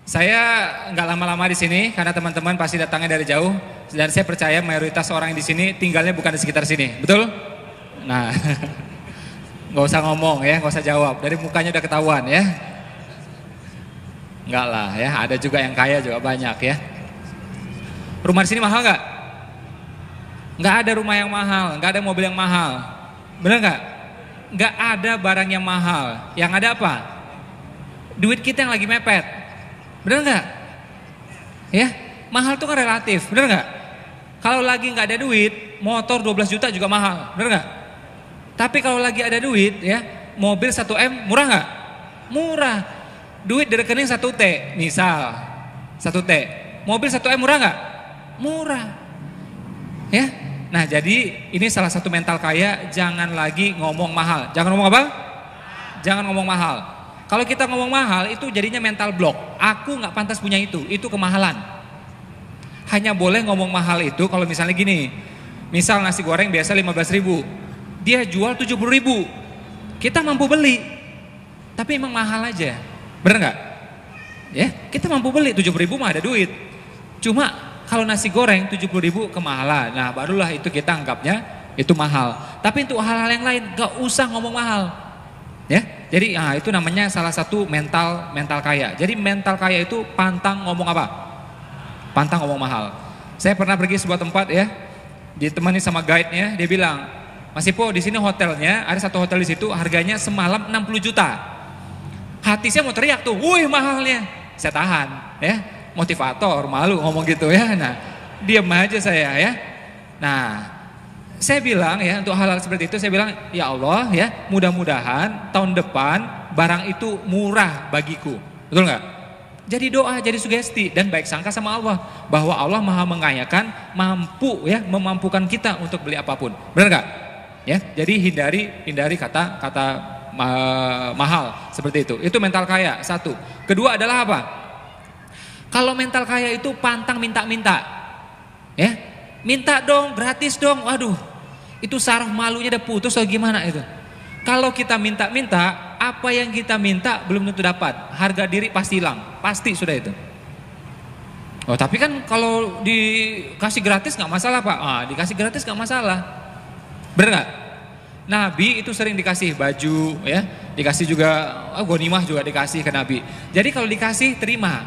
Saya nggak lama-lama di sini karena teman-teman pasti datangnya dari jauh dan saya percaya mayoritas orang yang di sini tinggalnya bukan di sekitar sini, betul? Nah, nggak usah ngomong ya, nggak usah jawab. Dari mukanya udah ketahuan ya. Nggak lah ya, ada juga yang kaya juga banyak ya. Rumah di sini mahal nggak? Nggak ada rumah yang mahal, nggak ada mobil yang mahal, bener nggak? Nggak ada barang yang mahal. Yang ada apa? Duit kita yang lagi mepet. Bener nggak? Ya, mahal itu kan relatif, bener nggak? Kalau lagi nggak ada duit, motor 12 juta juga mahal, bener nggak? Tapi kalau lagi ada duit, ya, mobil 1M murah nggak? Murah. Duit di rekening 1T, misal 1T, mobil 1M murah nggak? Murah. Ya, nah jadi ini salah satu mental kaya, jangan lagi ngomong mahal. Jangan ngomong apa? Jangan ngomong mahal. Kalau kita ngomong mahal itu jadinya mental block. Aku nggak pantas punya itu kemahalan. Hanya boleh ngomong mahal itu kalau misalnya gini. Misal nasi goreng biasa 15.000, dia jual 70.000. Kita mampu beli, tapi emang mahal aja. Bener nggak? Ya, kita mampu beli 70.000 mah ada duit. Cuma kalau nasi goreng 70.000 kemahalan. Nah barulah itu kita anggapnya itu mahal. Tapi untuk hal-hal yang lain nggak usah ngomong mahal. Ya, jadi itu namanya salah satu mental kaya. Jadi mental kaya itu pantang ngomong apa? Pantang ngomong mahal. Saya pernah pergi sebuah tempat ya, ditemani sama guide-nya, dia bilang, Mas Ipo di sini hotelnya, ada satu hotel di situ harganya semalam 60 juta. Hati saya mau teriak tuh, wih mahalnya. Saya tahan, ya, motivator, malu ngomong gitu ya. Nah, diam aja saya ya. Nah. Saya bilang ya untuk hal-hal seperti itu saya bilang ya Allah ya mudah-mudahan tahun depan barang itu murah bagiku, betul nggak? Jadi doa, jadi sugesti dan baik sangka sama Allah bahwa Allah maha mengayakan, mampu ya memampukan kita untuk beli apapun, benar nggak? Ya jadi hindari kata mahal seperti itu. Itu mental kaya satu. Kedua adalah apa? Kalau mental kaya itu pantang minta-minta, ya. Minta dong, gratis dong, waduh itu saraf malunya udah putus atau gimana itu. Kalau kita minta-minta, apa yang kita minta belum tentu dapat, harga diri pasti hilang, pasti sudah itu. Oh tapi kan kalau dikasih gratis gak masalah Pak, dikasih gratis gak masalah, bener gak? Nabi itu sering dikasih baju ya, dikasih juga, ghanimah juga dikasih ke Nabi. Jadi kalau dikasih terima,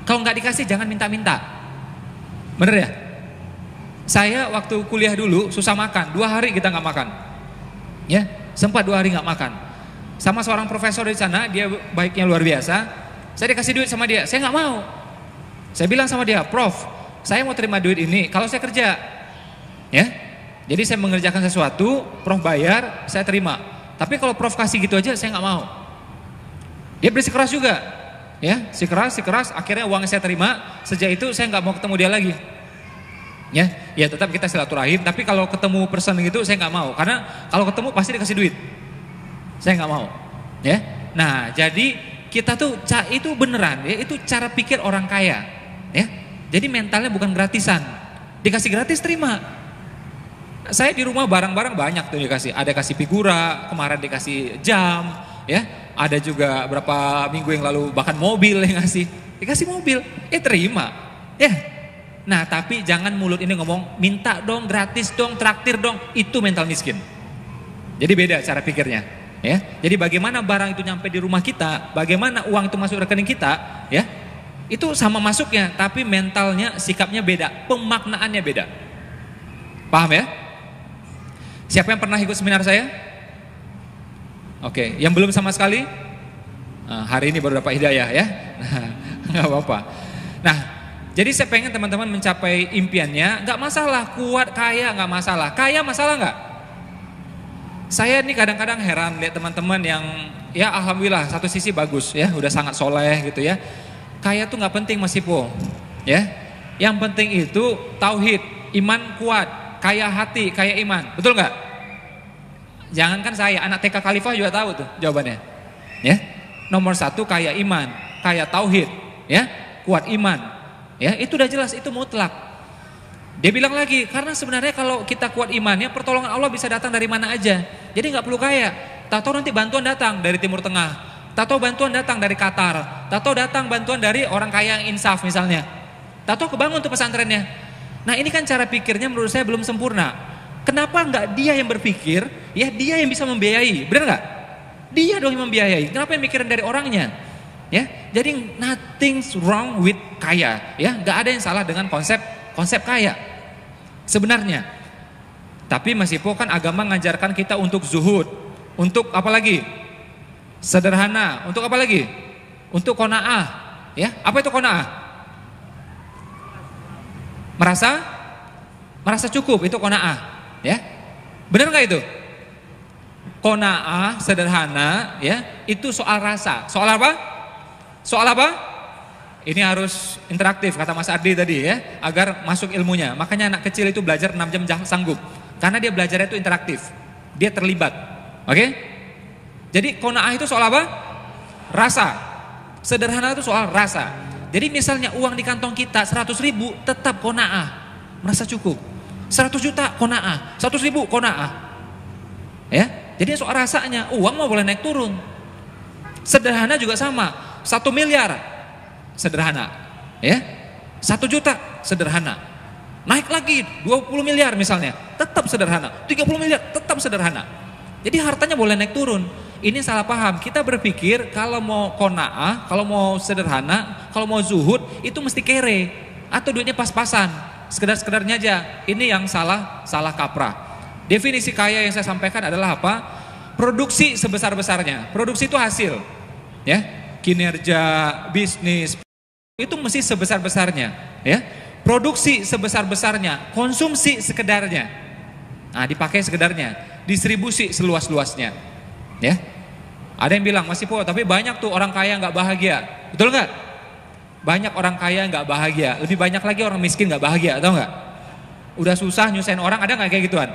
kalau gak dikasih jangan minta-minta, bener ya? Saya waktu kuliah dulu susah makan, 2 hari kita nggak makan, ya sempat 2 hari nggak makan. Sama seorang profesor di sana, dia baiknya luar biasa. Saya dikasih duit sama dia, saya nggak mau. Saya bilang sama dia, Prof, saya mau terima duit ini kalau saya kerja, ya. Jadi saya mengerjakan sesuatu, Prof bayar, saya terima. Tapi kalau Prof kasih gitu aja, saya nggak mau. Dia bersikeras juga, ya, sikeras. Akhirnya uangnya saya terima. Sejak itu saya nggak mau ketemu dia lagi. Ya tetap kita silaturahim, tapi kalau ketemu person gitu saya nggak mau, karena kalau ketemu pasti dikasih duit, saya nggak mau, ya. Nah jadi kita tuh itu beneran, ya itu cara pikir orang kaya, ya. Jadi mentalnya bukan gratisan, dikasih gratis terima. Saya di rumah barang-barang banyak tuh dikasih, ada kasih figura, kemarin dikasih jam, ya. Ada juga berapa minggu yang lalu bahkan mobil yang dikasih mobil, terima, ya. Nah tapi jangan mulut ini ngomong minta dong, gratis dong, traktir dong, itu mental miskin. Jadi beda cara pikirnya, ya. Jadi bagaimana barang itu nyampe di rumah kita, bagaimana uang itu masuk rekening kita, ya. Itu sama masuknya, tapi mentalnya, sikapnya beda, pemaknaannya beda. Paham ya? Siapa yang pernah ikut seminar saya? Oke, yang belum sama sekali? Hari ini baru dapat hidayah ya. Nggak apa-apa. Nah, jadi saya pengen teman-teman mencapai impiannya, nggak masalah, kuat, kaya nggak masalah. Kaya masalah nggak? Saya ini kadang-kadang heran lihat teman-teman yang ya alhamdulillah satu sisi bagus ya, udah sangat soleh gitu ya. Kaya tuh nggak penting Mas Ipo, ya. Yang penting itu tauhid, iman kuat, kaya hati, kaya iman, betul nggak? Jangankan saya, anak TK Khalifah juga tahu tuh jawabannya, ya. Nomor 1 kaya iman, kaya tauhid, ya, kuat iman. Ya, itu udah jelas, itu mutlak. Dia bilang lagi, karena sebenarnya kalau kita kuat imannya, pertolongan Allah bisa datang dari mana aja. Jadi nggak perlu kaya. Tahu-tahu nanti bantuan datang dari Timur Tengah. tato bantuan datang dari Qatar, tato datang bantuan dari orang kaya yang insaf misalnya, tato kebangun tuh pesantrennya. Nah ini kan cara pikirnya menurut saya belum sempurna. Kenapa nggak dia yang berpikir, ya dia yang bisa membiayai, benar nggak? Dia dong yang membiayai, kenapa yang mikirin dari orangnya? Ya, jadi nothing's wrong with kaya, ya nggak ada yang salah dengan konsep kaya sebenarnya. Tapi meskipun kan agama mengajarkan kita untuk zuhud, untuk apa lagi? Sederhana, untuk apa lagi? Untuk qanaah, ya. Apa itu qanaah? Merasa cukup, itu qanaah, ya. Benar nggak itu? Qanaah, sederhana, ya. Itu soal rasa. Soal apa? Soal apa? Ini harus interaktif kata Mas Ardi tadi ya, agar masuk ilmunya. Makanya anak kecil itu belajar 6 jam sanggup. Karena dia belajarnya itu interaktif. Dia terlibat. Oke? Jadi qanaah itu soal apa? Rasa. Sederhana itu soal rasa. Jadi misalnya uang di kantong kita 100.000 tetap qanaah, merasa cukup. 100 juta qanaah, 100.000 qanaah. Ya? Jadi soal rasanya, uang mau boleh naik turun. Sederhana juga sama. 1 miliar sederhana, ya. 1 juta sederhana. Naik lagi 20 miliar misalnya, tetap sederhana. 30 miliar tetap sederhana. Jadi hartanya boleh naik turun. Ini salah paham. Kita berpikir kalau mau qanaah, kalau mau sederhana, kalau mau zuhud itu mesti kere atau duitnya pas-pasan. Sekedar-sekedarnya aja. Ini yang salah kaprah. Definisi kaya yang saya sampaikan adalah apa? Produksi sebesar-besarnya. Produksi itu hasil, ya. Kinerja, bisnis, itu mesti sebesar-besarnya, ya. Produksi sebesar-besarnya, konsumsi sekedarnya. Nah, dipakai sekedarnya, distribusi seluas-luasnya, ya. Ada yang bilang, Mas Ipo, tapi banyak tuh orang kaya nggak bahagia, betul nggak? Banyak orang kaya nggak bahagia, lebih banyak lagi orang miskin nggak bahagia, tahu nggak? Udah susah nyusahin orang, ada nggak kayak gituan?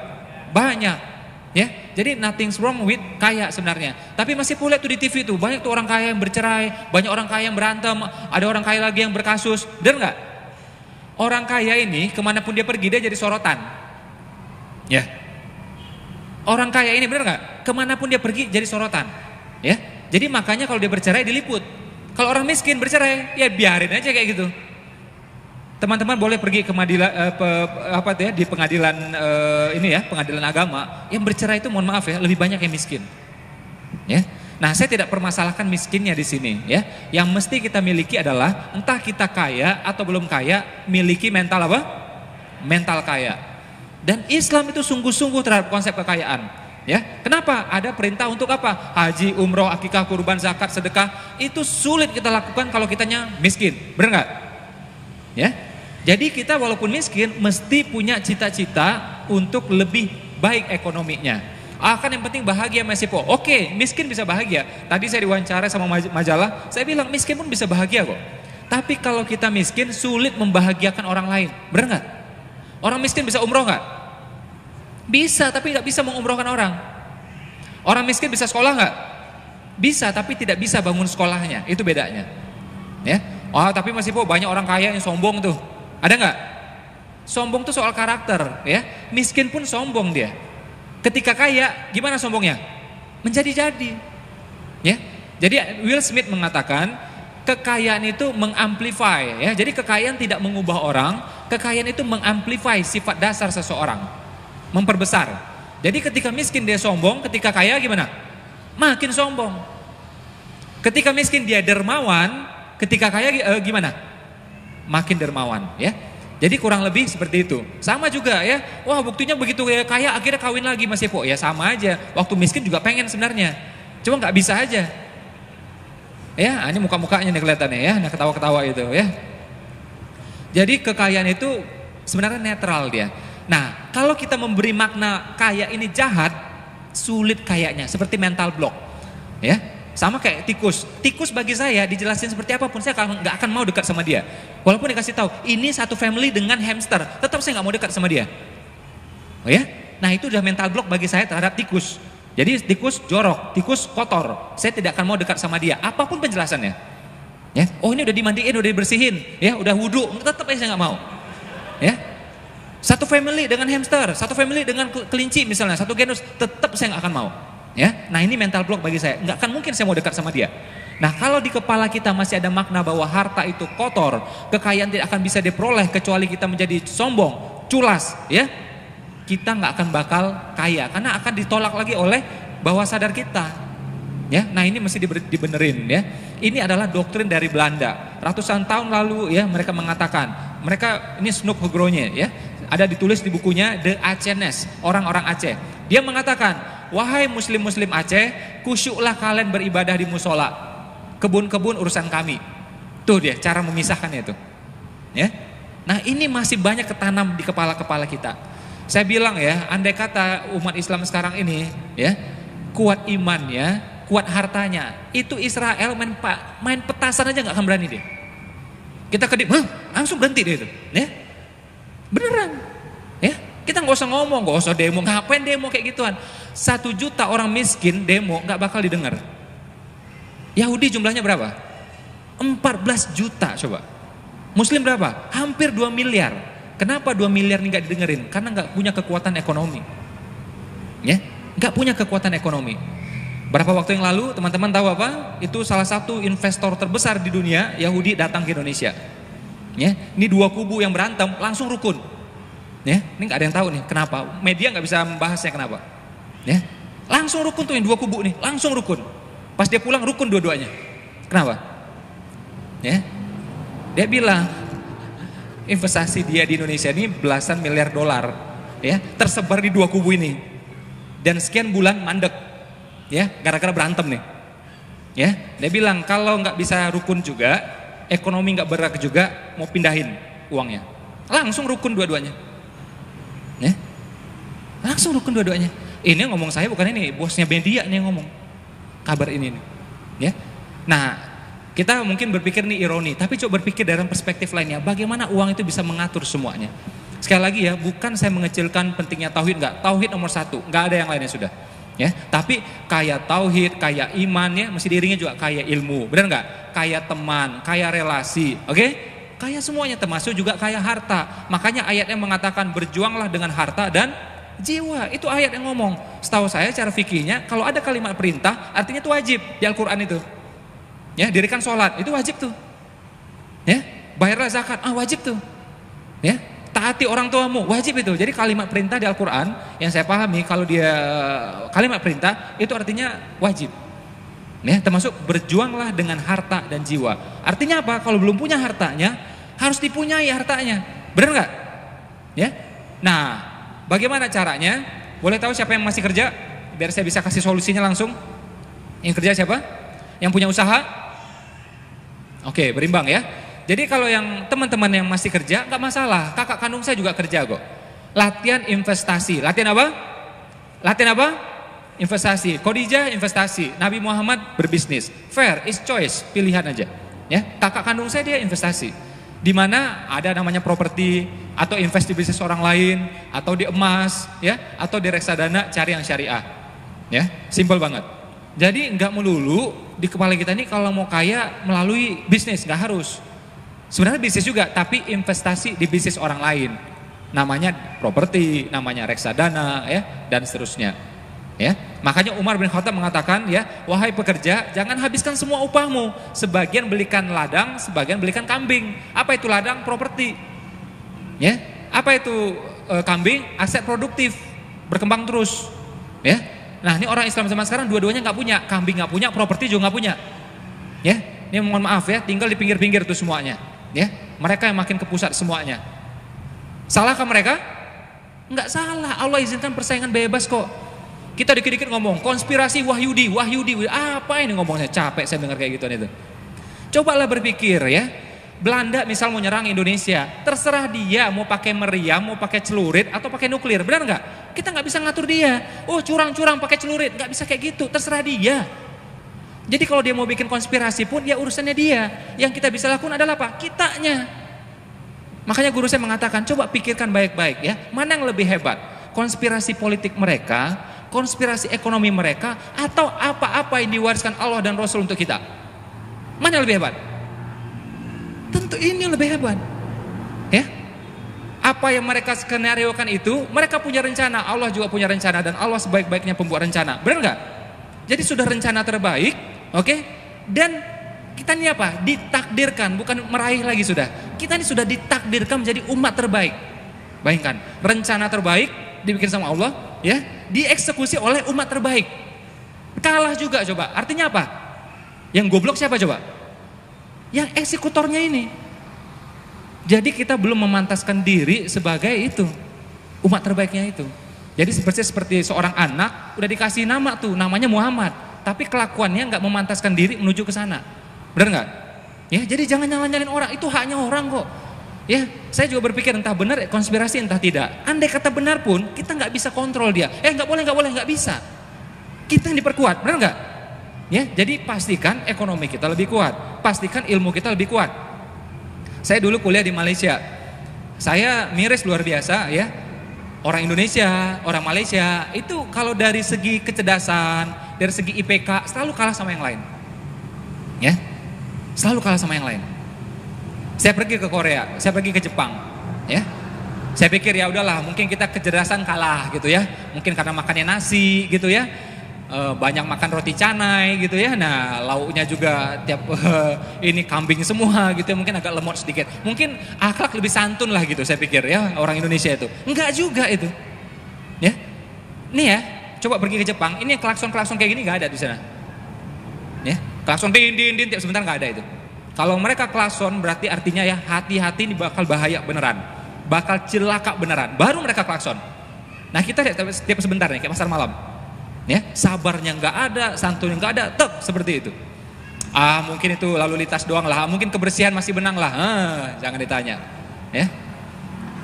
Banyak. Ya, jadi nothing's wrong with kaya sebenarnya. Tapi masih lihat tuh di TV tuh banyak tuh orang kaya yang bercerai, banyak orang kaya yang berantem, ada orang kaya lagi yang berkasus. Bener nggak? Orang kaya ini kemanapun dia pergi dia jadi sorotan. Ya, orang kaya ini bener nggak? Kemanapun dia pergi jadi sorotan. Ya, jadi makanya kalau dia bercerai diliput. Kalau orang miskin bercerai, ya biarin aja kayak gitu. Teman-teman boleh pergi ke di pengadilan ini ya, pengadilan agama. Yang bercerai itu mohon maaf ya, lebih banyak yang miskin. Ya. Nah, saya tidak permasalahkan miskinnya di sini ya. Yang mesti kita miliki adalah entah kita kaya atau belum kaya, miliki mental apa? Mental kaya. Dan Islam itu sungguh-sungguh terhadap konsep kekayaan. Ya. Kenapa? Ada perintah untuk apa? Haji, umroh, akikah, kurban, zakat, sedekah. Itu sulit kita lakukan kalau kitanya miskin. Benar nggak? Ya. Jadi kita walaupun miskin mesti punya cita-cita untuk lebih baik ekonominya. Akan yang penting bahagia Mas Ipo. Oke, miskin bisa bahagia. Tadi saya diwawancara sama majalah, saya bilang miskin pun bisa bahagia kok. Tapi kalau kita miskin sulit membahagiakan orang lain. Benar nggak? Orang miskin bisa umroh nggak? Bisa, tapi nggak bisa mengumrohkan orang. Orang miskin bisa sekolah nggak? Bisa, tapi tidak bisa bangun sekolahnya. Itu bedanya. Ya. Oh, tapi Mas Ipo banyak orang kaya yang sombong tuh. Ada nggak? Sombong tuh soal karakter, ya. Miskin pun sombong dia. Ketika kaya, gimana sombongnya? Menjadi-jadi, ya. Jadi Will Smith mengatakan kekayaan itu mengamplify, ya. Jadi kekayaan tidak mengubah orang, kekayaan itu mengamplify sifat dasar seseorang, memperbesar. Jadi ketika miskin dia sombong, ketika kaya gimana? Makin sombong. Ketika miskin dia dermawan, ketika kaya gimana? Makin dermawan, ya. Jadi kurang lebih seperti itu. Sama juga ya. Wah, buktinya begitu ya kaya akhirnya kawin lagi Mas Ipo. Ya sama aja. Waktu miskin juga pengen sebenarnya. Cuma nggak bisa aja. Ya, ini muka-mukanya nih kelihatannya ya. Nah, ketawa-ketawa itu ya. Jadi kekayaan itu sebenarnya netral dia. Nah, kalau kita memberi makna kaya ini jahat, sulit kayaknya. Seperti mental block. Ya. Sama kayak tikus. Tikus bagi saya dijelasin seperti apapun saya nggak akan mau dekat sama dia. Walaupun dikasih tahu ini satu family dengan hamster, tetap saya nggak mau dekat sama dia. Oh ya? Nah itu udah mental block bagi saya terhadap tikus. Jadi tikus jorok, tikus kotor. Saya tidak akan mau dekat sama dia. Apapun penjelasannya. Ya, oh ini udah dimandiin, udah dibersihin, ya udah wudhu, tetap aja saya nggak mau. Ya, satu family dengan hamster, satu family dengan kelinci misalnya, satu genus, tetap saya nggak akan mau. Ya, nah ini mental block bagi saya. Nggak akan mungkin saya mau dekat sama dia. Nah, kalau di kepala kita masih ada makna bahwa harta itu kotor, kekayaan tidak akan bisa diperoleh kecuali kita menjadi sombong, culas, ya, kita nggak akan bakal kaya karena akan ditolak lagi oleh bawah sadar kita. Ya, nah ini mesti dibenerin ya. Ini adalah doktrin dari Belanda. Ratusan tahun lalu ya mereka mengatakan, mereka ini Snoek Hugronje ya, ada ditulis di bukunya The Acehness, orang-orang Aceh. Dia mengatakan, wahai muslim-muslim Aceh, kusyuklah kalian beribadah di musola. Kebun-kebun urusan kami. Tuh dia cara memisahkannya itu. Ya. Nah, ini masih banyak ketanam di kepala-kepala kita. Saya bilang ya, andai kata umat Islam sekarang ini ya, kuat imannya, kuat hartanya, itu Israel main petasan aja nggak akan berani dia. Kita kedip, langsung berhenti dia itu, ya. Beneran. Ya. Kita nggak usah ngomong, nggak usah demo, ngapain demo kayak gituan. 1 juta orang miskin demo nggak bakal didengar. Yahudi jumlahnya berapa? 14 juta coba. Muslim berapa? Hampir 2 miliar. Kenapa 2 miliar ini gak didengerin? Karena gak punya kekuatan ekonomi. Ya, gak punya kekuatan ekonomi. Berapa waktu yang lalu teman-teman tahu apa? Itu salah satu investor terbesar di dunia, Yahudi datang ke Indonesia. Ya, ini 2 kubu yang berantem langsung rukun. Ya, ini gak ada yang tahu nih kenapa. Media gak bisa membahasnya kenapa. Ya, langsung rukun tuh yang 2 kubu nih, langsung rukun. Pas dia pulang rukun dua-duanya. Kenapa? Ya. Dia bilang investasi dia di Indonesia ini belasan miliar dolar, ya, tersebar di 2 kubu ini. Dan sekian bulan mandek. Ya, gara-gara berantem nih. Ya, dia bilang kalau nggak bisa rukun juga, ekonomi nggak bergerak juga, mau pindahin uangnya. Langsung rukun dua-duanya. Ya. Langsung rukun dua-duanya. Ini yang ngomong saya bukan ini, bosnya media ini yang ngomong. Kabar ini nih, ya. Nah, kita mungkin berpikir nih ironi, tapi coba berpikir dalam perspektif lainnya, bagaimana uang itu bisa mengatur semuanya. Sekali lagi ya, bukan saya mengecilkan pentingnya tauhid, enggak. Tauhid nomor 1, enggak ada yang lainnya sudah. Ya, tapi kaya tauhid, kaya iman ya, mesti diiringi juga kaya ilmu, benar enggak? Kaya teman, kaya relasi, oke? Kaya semuanya, termasuk juga kaya harta. Makanya ayatnya mengatakan berjuanglah dengan harta dan jiwa, itu ayat yang ngomong. Setahu saya cara fikihnya, kalau ada kalimat perintah, artinya itu wajib di Al-Quran itu. Ya, dirikan sholat, itu wajib tuh. Ya, bayarlah zakat, wajib tuh. Ya, taati orang tuamu, wajib itu. Jadi kalimat perintah di Al-Quran, yang saya pahami, kalau dia kalimat perintah, itu artinya wajib. Ya, termasuk berjuanglah dengan harta dan jiwa. Artinya apa? Kalau belum punya hartanya, harus dipunyai hartanya. Benar nggak? Ya, nah. Bagaimana caranya? Boleh tahu siapa yang masih kerja? Biar saya bisa kasih solusinya langsung. Yang kerja siapa? Yang punya usaha? Oke, berimbang ya. Jadi kalau yang teman-teman yang masih kerja, gak masalah. Kakak kandung saya juga kerja kok. Latihan investasi. Latihan apa? Latihan apa? Investasi. Khadijah investasi. Nabi Muhammad berbisnis. Fair is choice. Pilihan aja. Ya, kakak kandung saya dia investasi. Di mana ada namanya properti, atau invest di bisnis orang lain, atau di emas, ya, atau di reksadana, cari yang syariah, ya, simple banget. Jadi nggak melulu di kepala kita ini kalau mau kaya melalui bisnis, nggak harus. Sebenarnya bisnis juga, tapi investasi di bisnis orang lain, namanya properti, namanya reksadana, ya, dan seterusnya. Ya, makanya Umar bin Khattab mengatakan, ya, wahai pekerja, jangan habiskan semua upahmu. Sebagian belikan ladang, sebagian belikan kambing. Apa itu ladang? Properti. Ya, apa itu kambing? Aset produktif, berkembang terus. Ya, nah ini orang Islam zaman sekarang dua-duanya nggak punya, kambing nggak punya, properti juga nggak punya. Ya, ini mohon maaf ya, tinggal di pinggir-pinggir itu semuanya. Ya, mereka yang makin ke pusat semuanya. Salahkah mereka? Nggak salah. Allah izinkan persaingan bebas kok. Kita dikit-dikit ngomong konspirasi Wahyudi, apa ini ngomongnya, capek saya dengar kayak gituan itu. Cobalah berpikir ya, Belanda misal mau nyerang Indonesia, terserah dia mau pakai meriam, mau pakai celurit atau pakai nuklir, benar nggak? Kita nggak bisa ngatur dia. Oh curang-curang pakai celurit, nggak bisa kayak gitu, terserah dia. Jadi kalau dia mau bikin konspirasi pun ya urusannya dia. Yang kita bisa lakukan adalah apa? Kitanya. Makanya guru saya mengatakan, coba pikirkan baik-baik ya, mana yang lebih hebat? Konspirasi politik mereka, konspirasi ekonomi mereka, atau apa-apa yang diwariskan Allah dan Rasul untuk kita? Mana yang lebih hebat? Tentu ini lebih hebat. Ya. Apa yang mereka skenariokan itu, mereka punya rencana, Allah juga punya rencana, dan Allah sebaik-baiknya pembuat rencana. Benar nggak? Jadi sudah rencana terbaik, oke? Dan kita ini apa? Ditakdirkan, bukan meraih lagi sudah. Kita ini sudah ditakdirkan menjadi umat terbaik. Bayangkan, rencana terbaik dibikin sama Allah, ya, dieksekusi oleh umat terbaik. Kalah juga coba. Artinya apa? Yang goblok siapa coba? Yang eksekutornya ini. Jadi kita belum memantaskan diri sebagai itu, umat terbaiknya itu. Jadi seperti seorang anak udah dikasih nama tuh, namanya Muhammad, tapi kelakuannya nggak memantaskan diri menuju ke sana. Benar nggak? Ya, jadi jangan nyalain orang, itu haknya orang kok. Ya, saya juga berpikir entah benar konspirasi entah tidak. Andai kata benar pun kita nggak bisa kontrol dia. Nggak boleh, nggak bisa. Kita yang diperkuat, benar nggak? Ya, jadi pastikan ekonomi kita lebih kuat, pastikan ilmu kita lebih kuat. Saya dulu kuliah di Malaysia, saya miris luar biasa ya. Orang Indonesia, orang Malaysia itu kalau dari segi kecerdasan, dari segi IPK selalu kalah sama yang lain. Ya, selalu kalah sama yang lain. Saya pergi ke Korea, saya pergi ke Jepang, ya. Saya pikir ya udahlah, mungkin kita kecerdasan kalah gitu ya. Mungkin karena makannya nasi gitu ya. Banyak makan roti canai gitu ya. Nah, lauknya juga tiap ini kambing semua gitu ya. Mungkin agak lemot sedikit. Mungkin akhlak lebih santun lah gitu saya pikir ya orang Indonesia itu. Enggak juga itu. Ya. Nih ya, coba pergi ke Jepang, ini klakson-klakson kayak gini enggak ada di sana. Ya, klakson din tiap sebentar enggak ada itu. Kalau mereka klakson berarti artinya ya hati-hati ini bakal bahaya beneran. Bakal celaka beneran. Baru mereka klakson. Nah, kita lihat tiap sebentar nih kayak pasar malam. Ya, sabarnya nggak ada, santunnya nggak ada, tek seperti itu. Mungkin itu lalu lintas doang lah, mungkin kebersihan masih benang lah, jangan ditanya. Ya,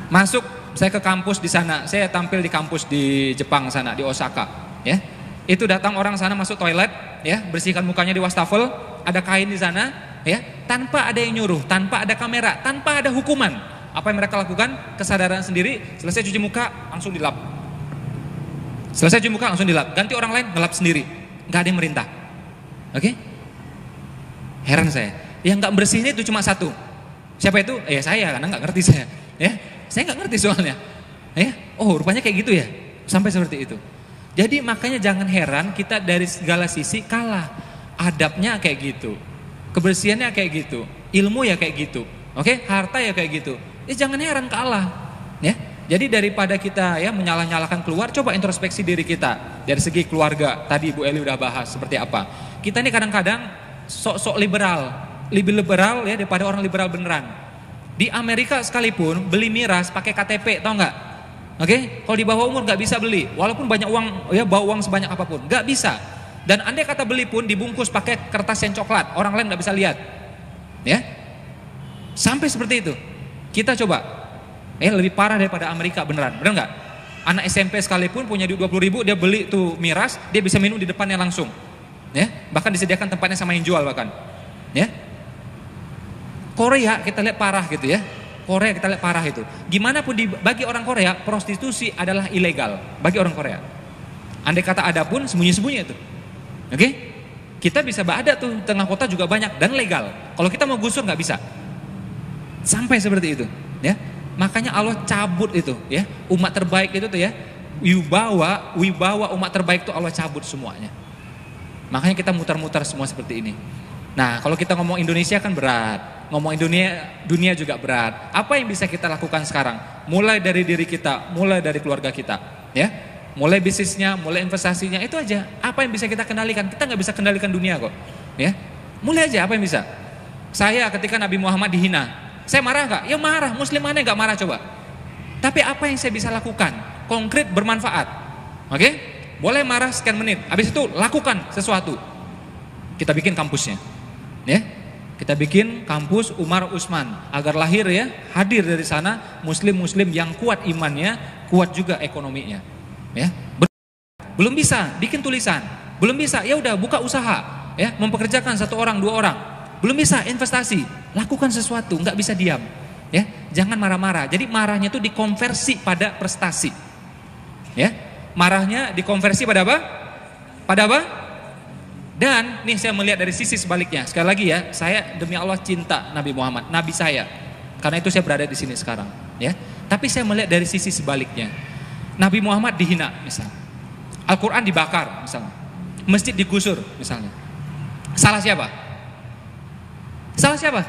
masuk saya ke kampus di sana, saya tampil di kampus di Jepang sana di Osaka. Ya, itu datang orang sana masuk toilet, ya bersihkan mukanya di wastafel, ada kain di sana, ya tanpa ada yang nyuruh, tanpa ada kamera, tanpa ada hukuman. Apa yang mereka lakukan? Kesadaran sendiri, selesai cuci muka langsung dilap. Selesai cuci muka langsung dilap, ganti orang lain ngelap sendiri, nggak ada yang merintah. Oke? Heran saya, yang nggak bersihnya itu cuma satu. Siapa itu? Ya saya, karena nggak ngerti saya. Ya, saya nggak ngerti soalnya. Ya, oh rupanya kayak gitu ya, sampai seperti itu. Jadi makanya jangan heran kita dari segala sisi kalah. Adabnya kayak gitu, kebersihannya kayak gitu, ilmu ya kayak gitu. Oke, harta ya kayak gitu. Jangan heran kalah. Ya. Jadi daripada kita ya menyalah-nyalahkan keluar, coba introspeksi diri kita. Dari segi keluarga, tadi Ibu Eli udah bahas seperti apa. Kita ini kadang-kadang sok-sok liberal, lebih liberal ya daripada orang liberal beneran. Di Amerika sekalipun beli miras pakai KTP, tau nggak? Oke, kalau di bawah umur nggak bisa beli, walaupun banyak uang ya bawa uang sebanyak apapun, nggak bisa. Dan andai kata beli pun dibungkus pakai kertas yang coklat, orang lain nggak bisa lihat. Ya, sampai seperti itu. Kita coba. Lebih parah daripada Amerika beneran, bener nggak? Anak SMP sekalipun punya duit 20.000, dia beli tuh miras, dia bisa minum di depannya langsung, ya. Bahkan disediakan tempatnya sama yang jual bahkan, ya. Korea kita lihat parah gitu ya. Korea kita lihat parah itu. Gimana pun bagi orang Korea prostitusi adalah ilegal bagi orang Korea. Andai kata ada pun sembunyi-sembunyi itu, oke? Kita bisa ada tuh tengah kota juga banyak dan legal. Kalau kita mau gusur nggak bisa, sampai seperti itu, ya. Makanya Allah cabut itu ya, umat terbaik itu tuh ya, wibawa umat terbaik itu Allah cabut semuanya. Makanya kita mutar-mutar semua seperti ini. Nah, kalau kita ngomong Indonesia kan berat, ngomong dunia juga berat. Apa yang bisa kita lakukan sekarang? Mulai dari diri kita, mulai dari keluarga kita, ya. Mulai bisnisnya, mulai investasinya, itu aja. Apa yang bisa kita kendalikan? Kita nggak bisa kendalikan dunia kok, ya. Mulai aja apa yang bisa. Saya ketika Nabi Muhammad dihina, saya marah nggak? Ya marah. Muslim mana nggak marah coba? Tapi apa yang saya bisa lakukan? Konkret bermanfaat. Oke? Boleh marah sekian menit. Habis itu lakukan sesuatu. Kita bikin kampusnya. Ya? Kita bikin kampus Umar Usman agar lahir ya, hadir dari sana muslim-muslim yang kuat imannya, kuat juga ekonominya. Ya? Belum bisa bikin tulisan. Belum bisa, ya udah buka usaha, ya, mempekerjakan 1 orang 2 orang. Belum bisa investasi, lakukan sesuatu, nggak bisa diam, ya. Jangan marah-marah. Jadi marahnya itu dikonversi pada prestasi, ya. Marahnya dikonversi pada apa? Pada apa? Dan nih saya melihat dari sisi sebaliknya. Sekali lagi ya, saya demi Allah cinta Nabi Muhammad, Nabi saya. Karena itu saya berada di sini sekarang, ya. Tapi saya melihat dari sisi sebaliknya. Nabi Muhammad dihina, misal. Al-Quran dibakar, misalnya. masjid digusur misalnya. Salah siapa? Salah siapa?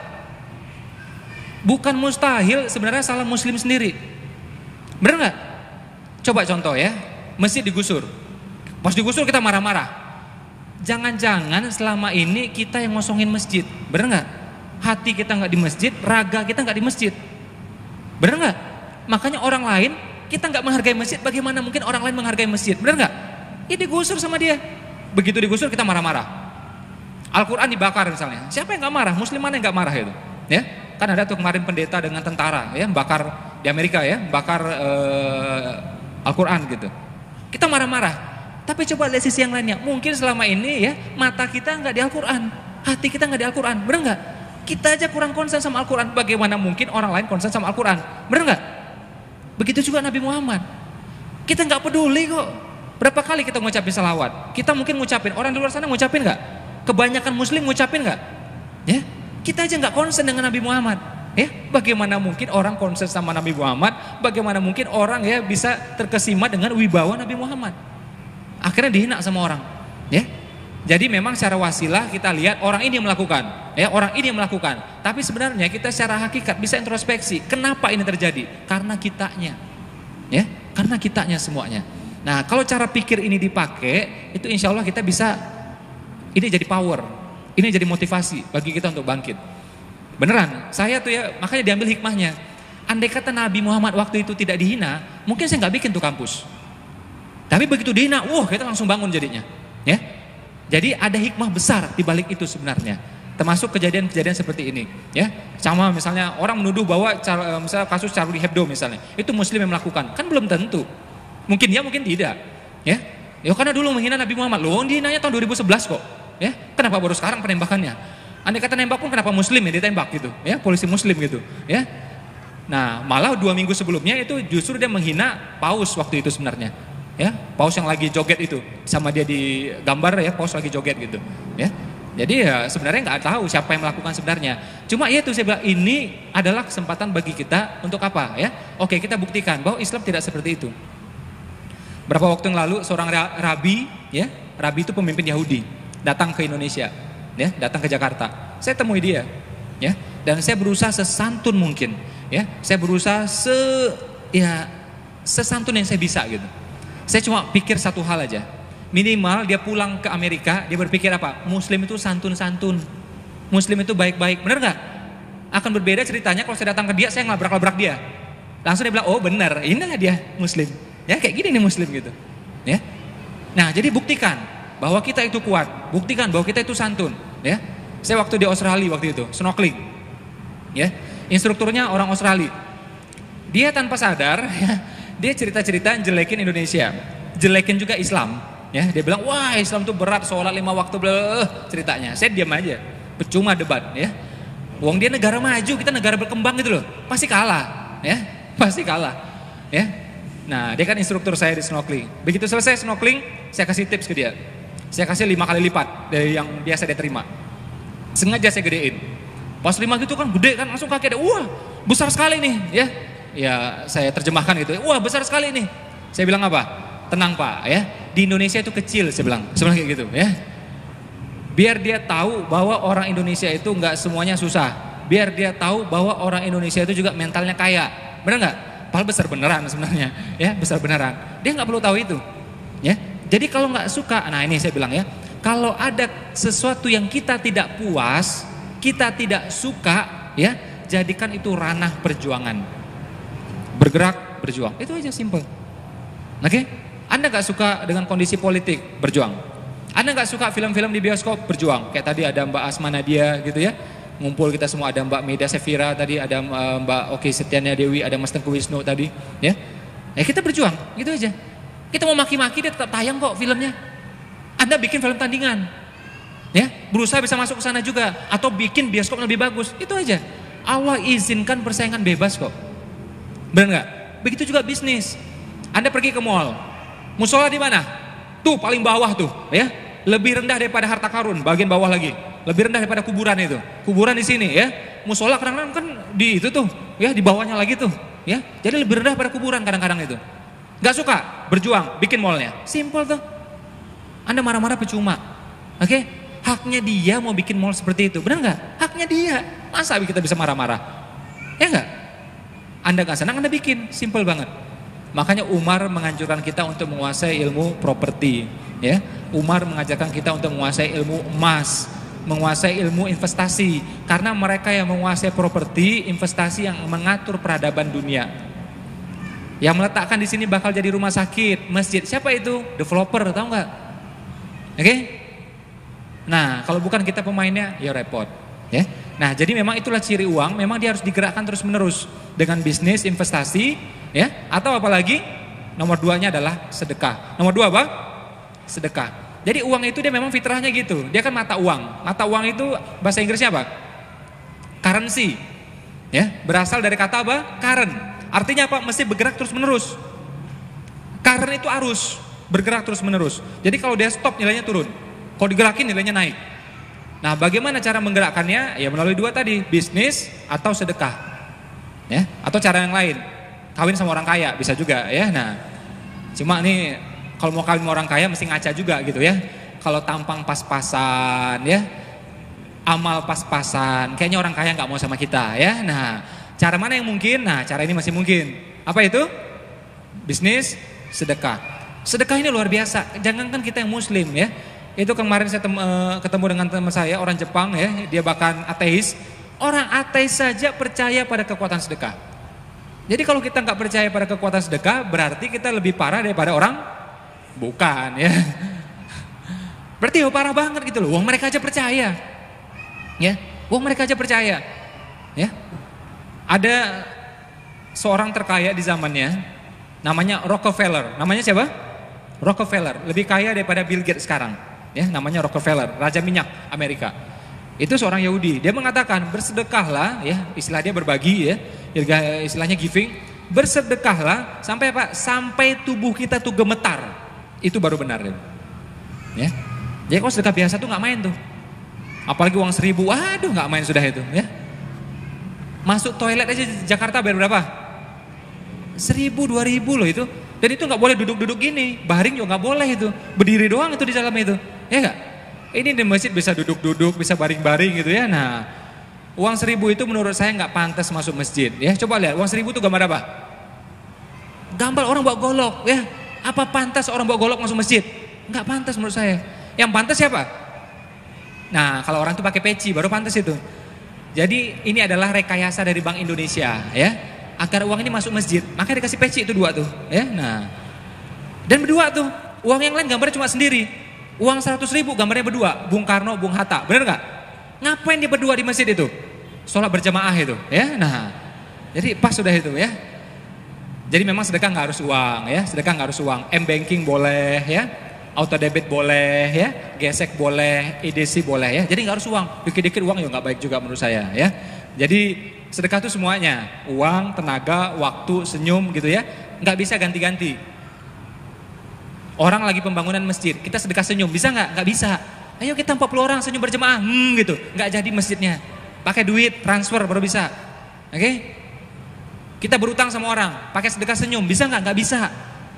Bukan mustahil, sebenarnya salah muslim sendiri. Benar nggak? Coba contoh ya, masjid digusur. Pas digusur kita marah-marah. Jangan-jangan selama ini kita yang ngosongin masjid. Benar nggak? Hati kita nggak di masjid, raga kita nggak di masjid. Benar nggak? Makanya orang lain, kita nggak menghargai masjid, bagaimana mungkin orang lain menghargai masjid? Benar nggak? Ya digusur sama dia. Begitu digusur kita marah-marah. Al-Quran dibakar misalnya. Siapa yang nggak marah? Muslim mana yang nggak marah itu? Ya, kan ada tuh kemarin pendeta dengan tentara, ya, bakar di Amerika ya, bakar Al-Quran gitu. Kita marah-marah. Tapi coba lihat sisi yang lainnya. Mungkin selama ini ya mata kita nggak di Al-Quran, hati kita nggak di Al-Quran, benar nggak? Kita aja kurang konsen sama Al-Quran. Bagaimana mungkin orang lain konsen sama Al-Quran? Benar nggak? Begitu juga Nabi Muhammad. Kita nggak peduli kok. Berapa kali kita ngucapin salawat? Kita mungkin ngucapin, orang di luar sana ngucapin nggak? Kebanyakan muslim ngucapin nggak? Ya, kita aja nggak konsen dengan Nabi Muhammad. Ya, bagaimana mungkin orang konsen sama Nabi Muhammad? Bagaimana mungkin orang ya bisa terkesima dengan wibawa Nabi Muhammad? Akhirnya dihina sama orang. Ya, jadi memang secara wasilah kita lihat orang ini yang melakukan, ya orang ini yang melakukan. Tapi sebenarnya kita secara hakikat bisa introspeksi. Kenapa ini terjadi? Karena kitanya, ya, karena kitanya semuanya. Nah, kalau cara pikir ini dipakai, itu insya Allah kita bisa. Ini jadi power, ini jadi motivasi bagi kita untuk bangkit. Beneran, saya tuh ya, makanya diambil hikmahnya. Andai kata Nabi Muhammad waktu itu tidak dihina, mungkin saya nggak bikin tuh kampus. Tapi begitu dihina, wah kita langsung bangun jadinya. Ya, jadi ada hikmah besar di balik itu sebenarnya. Termasuk kejadian-kejadian seperti ini. Ya, sama misalnya orang menuduh bahwa misalnya kasus Charlie Hebdo misalnya, itu Muslim yang melakukan, kan belum tentu. Mungkin ya, mungkin tidak. Ya, karena dulu menghina Nabi Muhammad, loh dihinanya tahun 2011 kok. Ya, kenapa baru sekarang penembakannya? Andai kata nembak pun kenapa muslim ya ditembak gitu, ya polisi muslim gitu, ya. Nah malah 2 minggu sebelumnya itu justru dia menghina paus waktu itu sebenarnya, ya paus yang lagi joget itu, sama dia di gambar ya paus lagi joget gitu, ya. Jadi ya sebenarnya nggak tahu siapa yang melakukan sebenarnya. Cuma ya itu saya bilang ini adalah kesempatan bagi kita untuk apa ya? Oke kita buktikan bahwa Islam tidak seperti itu. Berapa waktu yang lalu seorang rabi, ya rabi itu pemimpin Yahudi. Datang ke Indonesia, ya, datang ke Jakarta. Saya temui dia, ya, dan saya berusaha sesantun mungkin, ya, saya berusaha sesantun yang saya bisa gitu. Saya cuma pikir satu hal aja, minimal dia pulang ke Amerika, dia berpikir apa? Muslim itu santun-santun, Muslim itu baik-baik, benar nggak? Akan berbeda ceritanya kalau saya datang ke dia, saya ngelabrak-labrak dia, langsung dia bilang, oh benar, inilah dia Muslim, ya kayak gini nih Muslim gitu, ya. Nah jadi buktikan bahwa kita itu kuat, buktikan bahwa kita itu santun, ya. Saya waktu di Australia waktu itu snorkeling, ya, instrukturnya orang Australia, dia tanpa sadar, ya, dia cerita-cerita jelekin Indonesia, jelekin juga Islam, ya. Dia bilang, wah Islam itu berat, sholat 5 waktu, ceritanya. Saya diam aja, percuma debat, ya. Wong dia negara maju, kita negara berkembang gitu loh, pasti kalah, ya, pasti kalah, ya. Nah dia kan instruktur saya di snorkeling, begitu selesai snorkeling, saya kasih tips ke dia. Saya kasih 5 kali lipat dari yang biasa dia terima. Sengaja saya gedein. Pas 5 gitu kan gede kan, langsung kaget. Wah besar sekali nih ya. Ya saya terjemahkan gitu. Wah besar sekali nih. Saya bilang apa? Tenang Pak ya. Di Indonesia itu kecil saya bilang. Sebenarnya kayak gitu ya. Biar dia tahu bahwa orang Indonesia itu nggak semuanya susah. Biar dia tahu bahwa orang Indonesia itu juga mentalnya kaya. Benar nggak? Padahal besar beneran sebenarnya. Ya besar beneran. Dia nggak perlu tahu itu. Ya. Jadi kalau nggak suka, nah ini saya bilang ya, kalau ada sesuatu yang kita tidak puas, kita tidak suka, ya jadikan itu ranah perjuangan. Bergerak, berjuang, itu aja simple. Oke? Anda nggak suka dengan kondisi politik, berjuang. Anda nggak suka film-film di bioskop, berjuang. Kayak tadi ada Mbak Asma Nadia gitu ya, ngumpul kita semua, ada Mbak Meida Sefira tadi, ada Mbak Oki Setiana Dewi, ada Mas Tengku Wisnu tadi, ya. Kita berjuang, gitu aja. Kita mau maki-maki dia tetap tayang kok filmnya. Anda bikin film tandingan, ya, berusaha bisa masuk ke sana juga, atau bikin bioskop yang lebih bagus, itu aja. Allah izinkan persaingan bebas kok, benar nggak? Begitu juga bisnis. Anda pergi ke mall, musola di mana? Tuh paling bawah tuh, ya, lebih rendah daripada harta karun, bagian bawah lagi, lebih rendah daripada kuburan itu. Kuburan di sini, ya, musola kadang-kadang kan di itu tuh, ya, di bawahnya lagi tuh, ya, jadi lebih rendah daripada kuburan kadang-kadang itu. Gak suka, berjuang, bikin mallnya. Simple tuh. Anda marah-marah percuma. Oke? Haknya dia mau bikin mall seperti itu. Benar nggak? Haknya dia. Masa kita bisa marah-marah? Ya nggak? Anda nggak senang, Anda bikin. Simple banget. Makanya Umar menganjurkan kita untuk menguasai ilmu properti. Ya, Umar mengajarkan kita untuk menguasai ilmu emas, menguasai ilmu investasi. Karena mereka yang menguasai properti, investasi yang mengatur peradaban dunia. Yang meletakkan di sini bakal jadi rumah sakit, masjid. Siapa itu? Developer, tahu nggak? Oke? Nah, kalau bukan kita pemainnya, ya repot. Ya. Nah, jadi memang itulah ciri uang. Memang dia harus digerakkan terus menerus dengan bisnis, investasi, ya. Atau apalagi nomor 2-nya adalah sedekah. Nomor 2 apa? Sedekah. Jadi uang itu dia memang fitrahnya gitu. Dia kan mata uang. Mata uang itu bahasa Inggrisnya apa? Currency. Ya, berasal dari kata apa? Current. Artinya apa? Mesti bergerak terus menerus. Current itu arus, bergerak terus menerus. Jadi kalau dia stop nilainya turun. Kalau digerakin nilainya naik. Nah, bagaimana cara menggerakkannya? Ya melalui 2 tadi, bisnis atau sedekah. Ya, atau cara yang lain. Kawin sama orang kaya bisa juga ya. Nah, cuma nih kalau mau kawin sama orang kaya mesti ngaca juga gitu ya. Kalau tampang pas-pasan ya, amal pas-pasan, kayaknya orang kaya nggak mau sama kita ya. Nah, cara mana yang mungkin? Nah, cara ini masih mungkin. Apa itu? Bisnis, sedekah. Sedekah ini luar biasa. Jangankan kita yang muslim ya. Itu kemarin saya ketemu dengan teman saya orang Jepang ya, dia bahkan ateis. Orang ateis saja percaya pada kekuatan sedekah. Jadi kalau kita nggak percaya pada kekuatan sedekah, berarti kita lebih parah daripada orang bukan ya. Berarti ya parah banget gitu loh. Wong mereka aja percaya. Ya, wong mereka aja percaya. Ya. Ada seorang terkaya di zamannya namanya Rockefeller. Namanya siapa? Rockefeller, lebih kaya daripada Bill Gates sekarang. Ya, namanya Rockefeller, raja minyak Amerika. Itu seorang Yahudi. Dia mengatakan bersedekahlah, ya, istilah dia berbagi ya, istilahnya giving. Bersedekahlah sampai apa? Sampai tubuh kita tuh gemetar. Itu baru benar ya. Jadi kalau sedekah biasa tuh nggak main tuh. Apalagi uang 1.000, aduh nggak main sudah itu ya. Masuk toilet aja di Jakarta bayar berapa? 1.000, 2.000 loh itu. Dan itu nggak boleh duduk-duduk gini, baring juga nggak boleh itu, berdiri doang itu di dalam itu, ya nggak? Ini di masjid bisa duduk-duduk, bisa baring-baring gitu ya. Nah, uang 1.000 itu menurut saya nggak pantas masuk masjid. Ya, coba lihat uang 1.000 itu gambar apa? Gambar orang bawa golok, ya. Apa pantas orang bawa golok masuk masjid? Nggak pantas menurut saya. Yang pantas siapa? Nah, kalau orang itu pakai peci baru pantas itu. Jadi ini adalah rekayasa dari Bank Indonesia, ya. Agar uang ini masuk masjid, makanya dikasih peci itu 2 tuh, ya. Nah, dan berdua tuh, uang yang lain gambarnya cuma sendiri. Uang 100.000 gambarnya berdua, Bung Karno, Bung Hatta, bener nggak? Ngapain dia berdua di masjid itu? Sholat berjamaah itu, ya. Nah, jadi pas sudah itu, ya. Jadi memang sedekah nggak harus uang, ya. Sedekah nggak harus uang. M-banking boleh, ya. Auto debit boleh, ya. Gesek boleh, EDC boleh, ya. Jadi nggak harus uang. Dikit-dikit uang ya nggak baik juga menurut saya, ya. Jadi sedekah itu semuanya, uang, tenaga, waktu, senyum gitu ya, nggak bisa ganti-ganti. Orang lagi pembangunan masjid, kita sedekah senyum, bisa nggak? Nggak bisa. Ayo kita 40 orang senyum berjemaah, gitu, nggak jadi masjidnya. Pakai duit, transfer baru bisa. Oke? Kita berutang sama orang, pakai sedekah senyum, bisa nggak? Nggak bisa.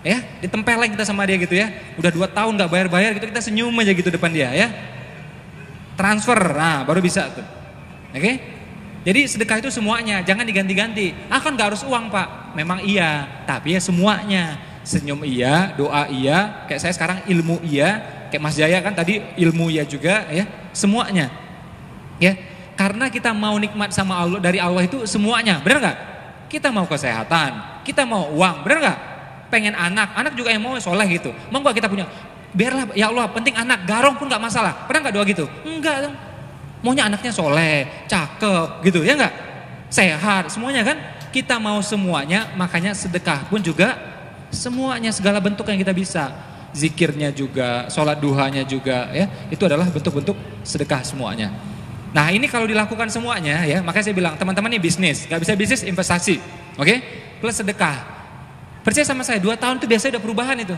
Ya, ditempelin kita sama dia gitu ya. Udah 2 tahun nggak bayar-bayar gitu, kita senyum aja gitu depan dia ya. Transfer, nah baru bisa tuh. Oke? Jadi sedekah itu semuanya, jangan diganti-ganti. Ah kan gak harus uang pak, memang iya, tapi ya semuanya. Senyum iya, doa iya, kayak saya sekarang ilmu iya, kayak Mas Jaya kan tadi ilmu iya juga ya, semuanya. Ya, karena kita mau nikmat sama Allah dari Allah itu semuanya, benar gak? Kita mau kesehatan, kita mau uang, benar gak? Pengen anak juga yang mau soleh gitu. Mau gak kita punya? Biarlah ya Allah, penting anak, garong pun gak masalah. Pernah gak doa gitu? Enggak dong. Maunya anaknya soleh, cakep gitu ya enggak? Sehat, semuanya kan? Kita mau semuanya, makanya sedekah pun juga semuanya, segala bentuk yang kita bisa. Zikirnya juga, sholat duhanya juga ya. Itu adalah bentuk-bentuk sedekah semuanya. Nah ini kalau dilakukan semuanya ya, makanya saya bilang teman-teman ini bisnis. Gak bisa bisnis, investasi. Oke? Plus sedekah. Percaya sama saya, 2 tahun itu biasanya udah perubahan itu.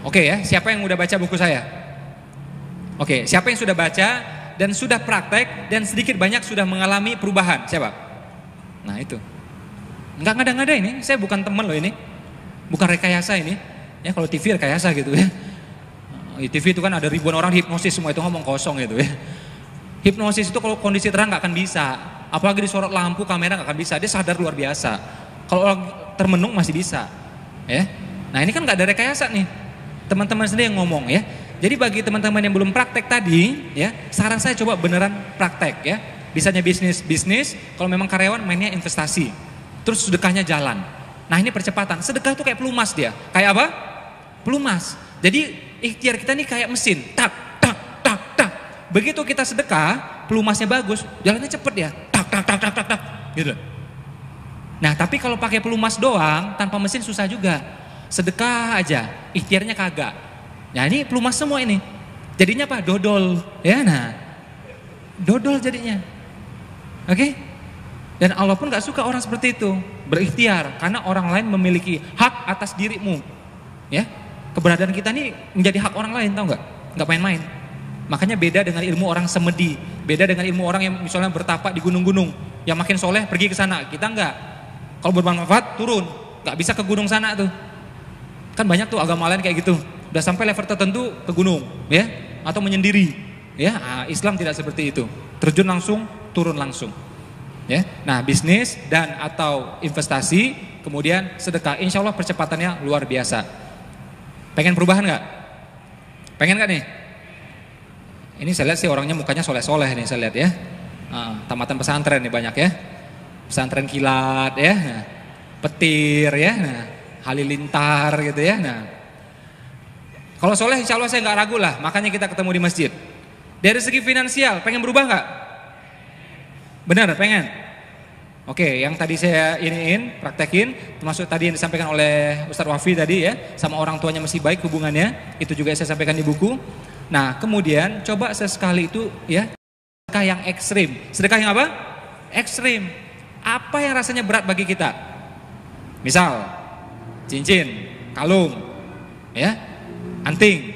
Oke ya, siapa yang udah baca buku saya? Oke, siapa yang sudah baca dan sudah praktek dan sedikit banyak sudah mengalami perubahan? Siapa? Nah itu. Enggak ngada-ngada ini, saya bukan teman loh ini. Bukan rekayasa ini. Ya kalau TV rekayasa gitu ya. Di TV itu kan ada ribuan orang hipnosis, semua itu ngomong kosong gitu ya. Hipnosis itu kalau kondisi terang nggak akan bisa, apalagi disorot lampu, kamera nggak akan bisa. Dia sadar luar biasa. Kalau orang termenung masih bisa, ya. Nah ini kan nggak ada rekayasa nih, teman-teman sendiri yang ngomong ya. Jadi bagi teman-teman yang belum praktek tadi, ya, saran saya coba beneran praktek ya. Bisanya bisnis, kalau memang karyawan mainnya investasi, terus sedekahnya jalan. Nah ini percepatan. Sedekah tuh kayak pelumas dia, kayak apa? Pelumas. Jadi ikhtiar kita nih kayak mesin, tak. Begitu kita sedekah, pelumasnya bagus, jalannya cepet ya, tak, gitu. Nah tapi kalau pakai pelumas doang, tanpa mesin susah juga. Sedekah aja, ikhtiarnya kagak. Nah ini pelumas semua ini, jadinya apa? Dodol, ya nah, dodol jadinya, oke? Dan Allah pun gak suka orang seperti itu, berikhtiar, karena orang lain memiliki hak atas dirimu, ya. Keberadaan kita ini menjadi hak orang lain, tau nggak main-main. Makanya beda dengan ilmu orang semedi, beda dengan ilmu orang yang misalnya bertapak di gunung-gunung, yang makin soleh pergi ke sana, kita enggak. Kalau bermanfaat turun, nggak bisa ke gunung sana tuh. Kan banyak tuh agama lain kayak gitu, udah sampai level tertentu ke gunung, ya, atau menyendiri, ya. Nah, Islam tidak seperti itu, terjun langsung, turun langsung, ya. Nah bisnis dan atau investasi, kemudian sedekah, insya Allah percepatannya luar biasa. Pengen perubahan nggak? Pengen nggak nih? Ini saya lihat sih orangnya mukanya soleh-soleh nih saya lihat ya. Tamatan pesantren nih banyak ya. Pesantren kilat ya. Nah, petir ya. Nah, halilintar gitu ya. Nah, kalau soleh insya Allah saya nggak ragu lah. Makanya kita ketemu di masjid. Dari segi finansial pengen berubah nggak? Benar pengen? Oke, yang tadi saya iniin, praktekin, termasuk tadi yang disampaikan oleh Ustadz Wafi tadi ya, sama orang tuanya masih baik hubungannya, itu juga saya sampaikan di buku. Nah, kemudian coba sesekali itu ya, sedekah yang ekstrim. Sedekah yang apa? Ekstrim. Apa yang rasanya berat bagi kita? Misal, cincin, kalung, ya, anting.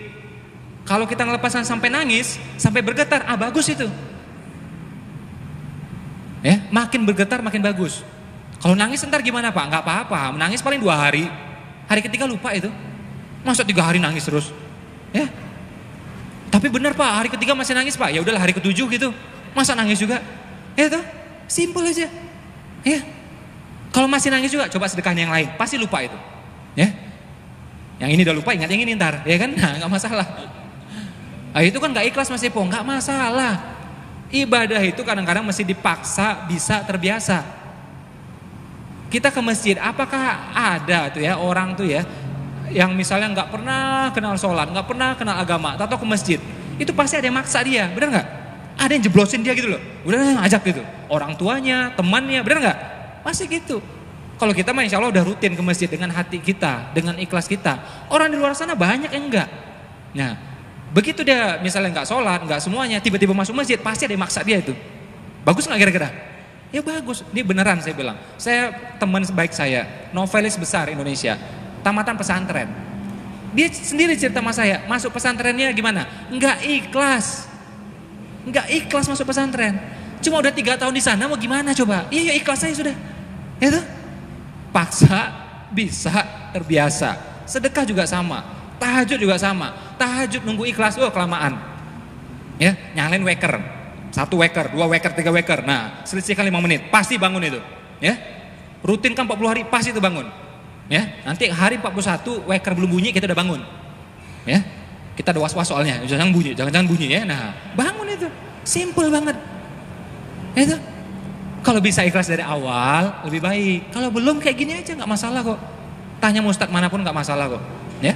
Kalau kita ngelepasan sampai nangis, sampai bergetar, bagus itu. Ya, makin bergetar makin bagus. Kalau nangis ntar gimana Pak? Nggak apa-apa, menangis paling 2 hari. Hari ketiga lupa itu. Masa 3 hari nangis terus? Ya. Tapi benar Pak, hari ketiga masih nangis Pak. Ya udahlah hari ke-7 gitu. Masa nangis juga? Ya tuh, simple aja. Ya. Kalau masih nangis juga, coba sedekahnya yang lain, pasti lupa itu. Ya. Yang ini udah lupa, ingat yang ini ntar, ya kan? Nah, nggak masalah. Nah, itu kan nggak ikhlas Mas Epo, nggak masalah. Ibadah itu kadang-kadang mesti dipaksa bisa terbiasa. Kita ke masjid, apakah ada tuh ya orang tuh ya yang misalnya nggak pernah kenal sholat, nggak pernah kenal agama, atau ke masjid, itu pasti ada yang maksa dia, benar nggak? Ada yang jeblosin dia gitu loh, udah ajak gitu, orang tuanya, temannya, benar nggak? Pasti gitu. Kalau kita mah insya Allah udah rutin ke masjid dengan hati kita, dengan ikhlas kita. Orang di luar sana banyak yang enggak. Nah, begitu dia misalnya nggak sholat, nggak semuanya, tiba-tiba masuk masjid, pasti ada yang maksa dia itu. Bagus nggak kira-kira? Ya bagus, ini beneran saya bilang. Saya teman baik saya, novelis besar Indonesia, tamatan pesantren. Dia sendiri cerita sama saya, masuk pesantrennya gimana? Nggak ikhlas masuk pesantren. Cuma udah 3 tahun di sana, mau gimana coba? Iya ikhlas saya sudah. Ya tuh, paksa bisa terbiasa. Sedekah juga sama. Tahajud juga sama. Tahajud nunggu ikhlas, kelamaan. Ya, nyalain weker. 1 weker, 2 weker, 3 weker. Nah, selisihkan 5 menit, pasti bangun itu. Ya. Rutin kan 40 hari, pasti itu bangun. Ya, nanti hari 41 weker belum bunyi kita udah bangun. Ya. Kita ada was-was soalnya, jangan bunyi ya. Nah, bangun itu. Simple banget. Itu. Kalau bisa ikhlas dari awal lebih baik. Kalau belum kayak gini aja nggak masalah kok. Tanya ustadz manapun nggak masalah kok. Ya.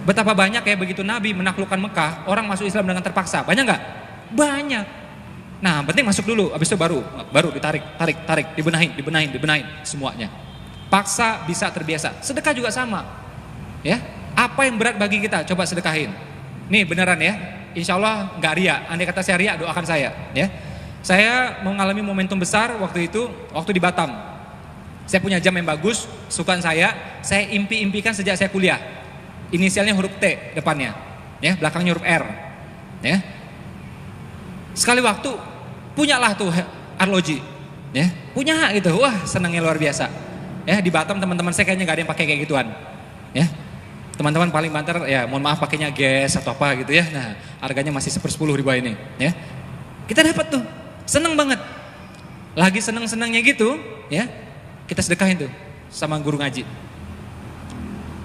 Betapa banyak ya begitu Nabi menaklukkan Mekah, orang masuk Islam dengan terpaksa. Banyak nggak? Banyak. Nah, penting masuk dulu, habis itu baru ditarik, dibenahin semuanya. Paksa bisa terbiasa. Sedekah juga sama. Ya. Apa yang berat bagi kita? Coba sedekahin. Nih beneran ya. Insya Allah nggak ria. Andai kata saya ria, doakan saya. Ya. Saya mengalami momentum besar waktu di Batam. Saya punya jam yang bagus, sukaan saya impi-impikan sejak saya kuliah. Inisialnya huruf T depannya, ya, belakangnya huruf R, ya. Sekali waktu punyalah tuh arloji, ya, punya gitu, wah senangnya luar biasa, ya. Di Batam teman-teman saya kayaknya nggak ada yang pakai kayak gituan, ya. Teman-teman paling banter ya mohon maaf pakainya gas atau apa gitu ya. Nah harganya masih 1/10 di bawah ini ya. Kita dapat tuh, seneng banget. Lagi seneng-senengnya gitu ya, kita sedekahin tuh sama guru ngaji.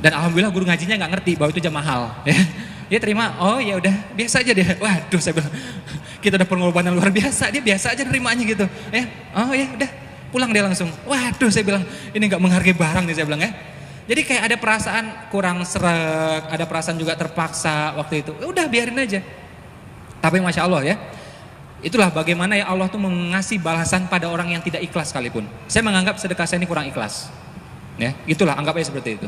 Dan alhamdulillah guru ngajinya nggak ngerti bahwa itu jam mahal ya. Dia terima, oh ya udah biasa aja dia. Waduh saya bilang, kita ada pengorbanan luar biasa, dia biasa aja nerimanya gitu ya. Oh ya udah, pulang dia langsung. Waduh saya bilang, ini nggak menghargai barang nih saya bilang ya. Jadi kayak ada perasaan kurang sreg, ada perasaan juga terpaksa waktu itu. Udah biarin aja. Tapi Masya Allah ya, itulah bagaimana ya Allah tuh mengasih balasan pada orang yang tidak ikhlas sekalipun. Saya menganggap sedekah saya ini kurang ikhlas. Ya, itulah anggap aja seperti itu.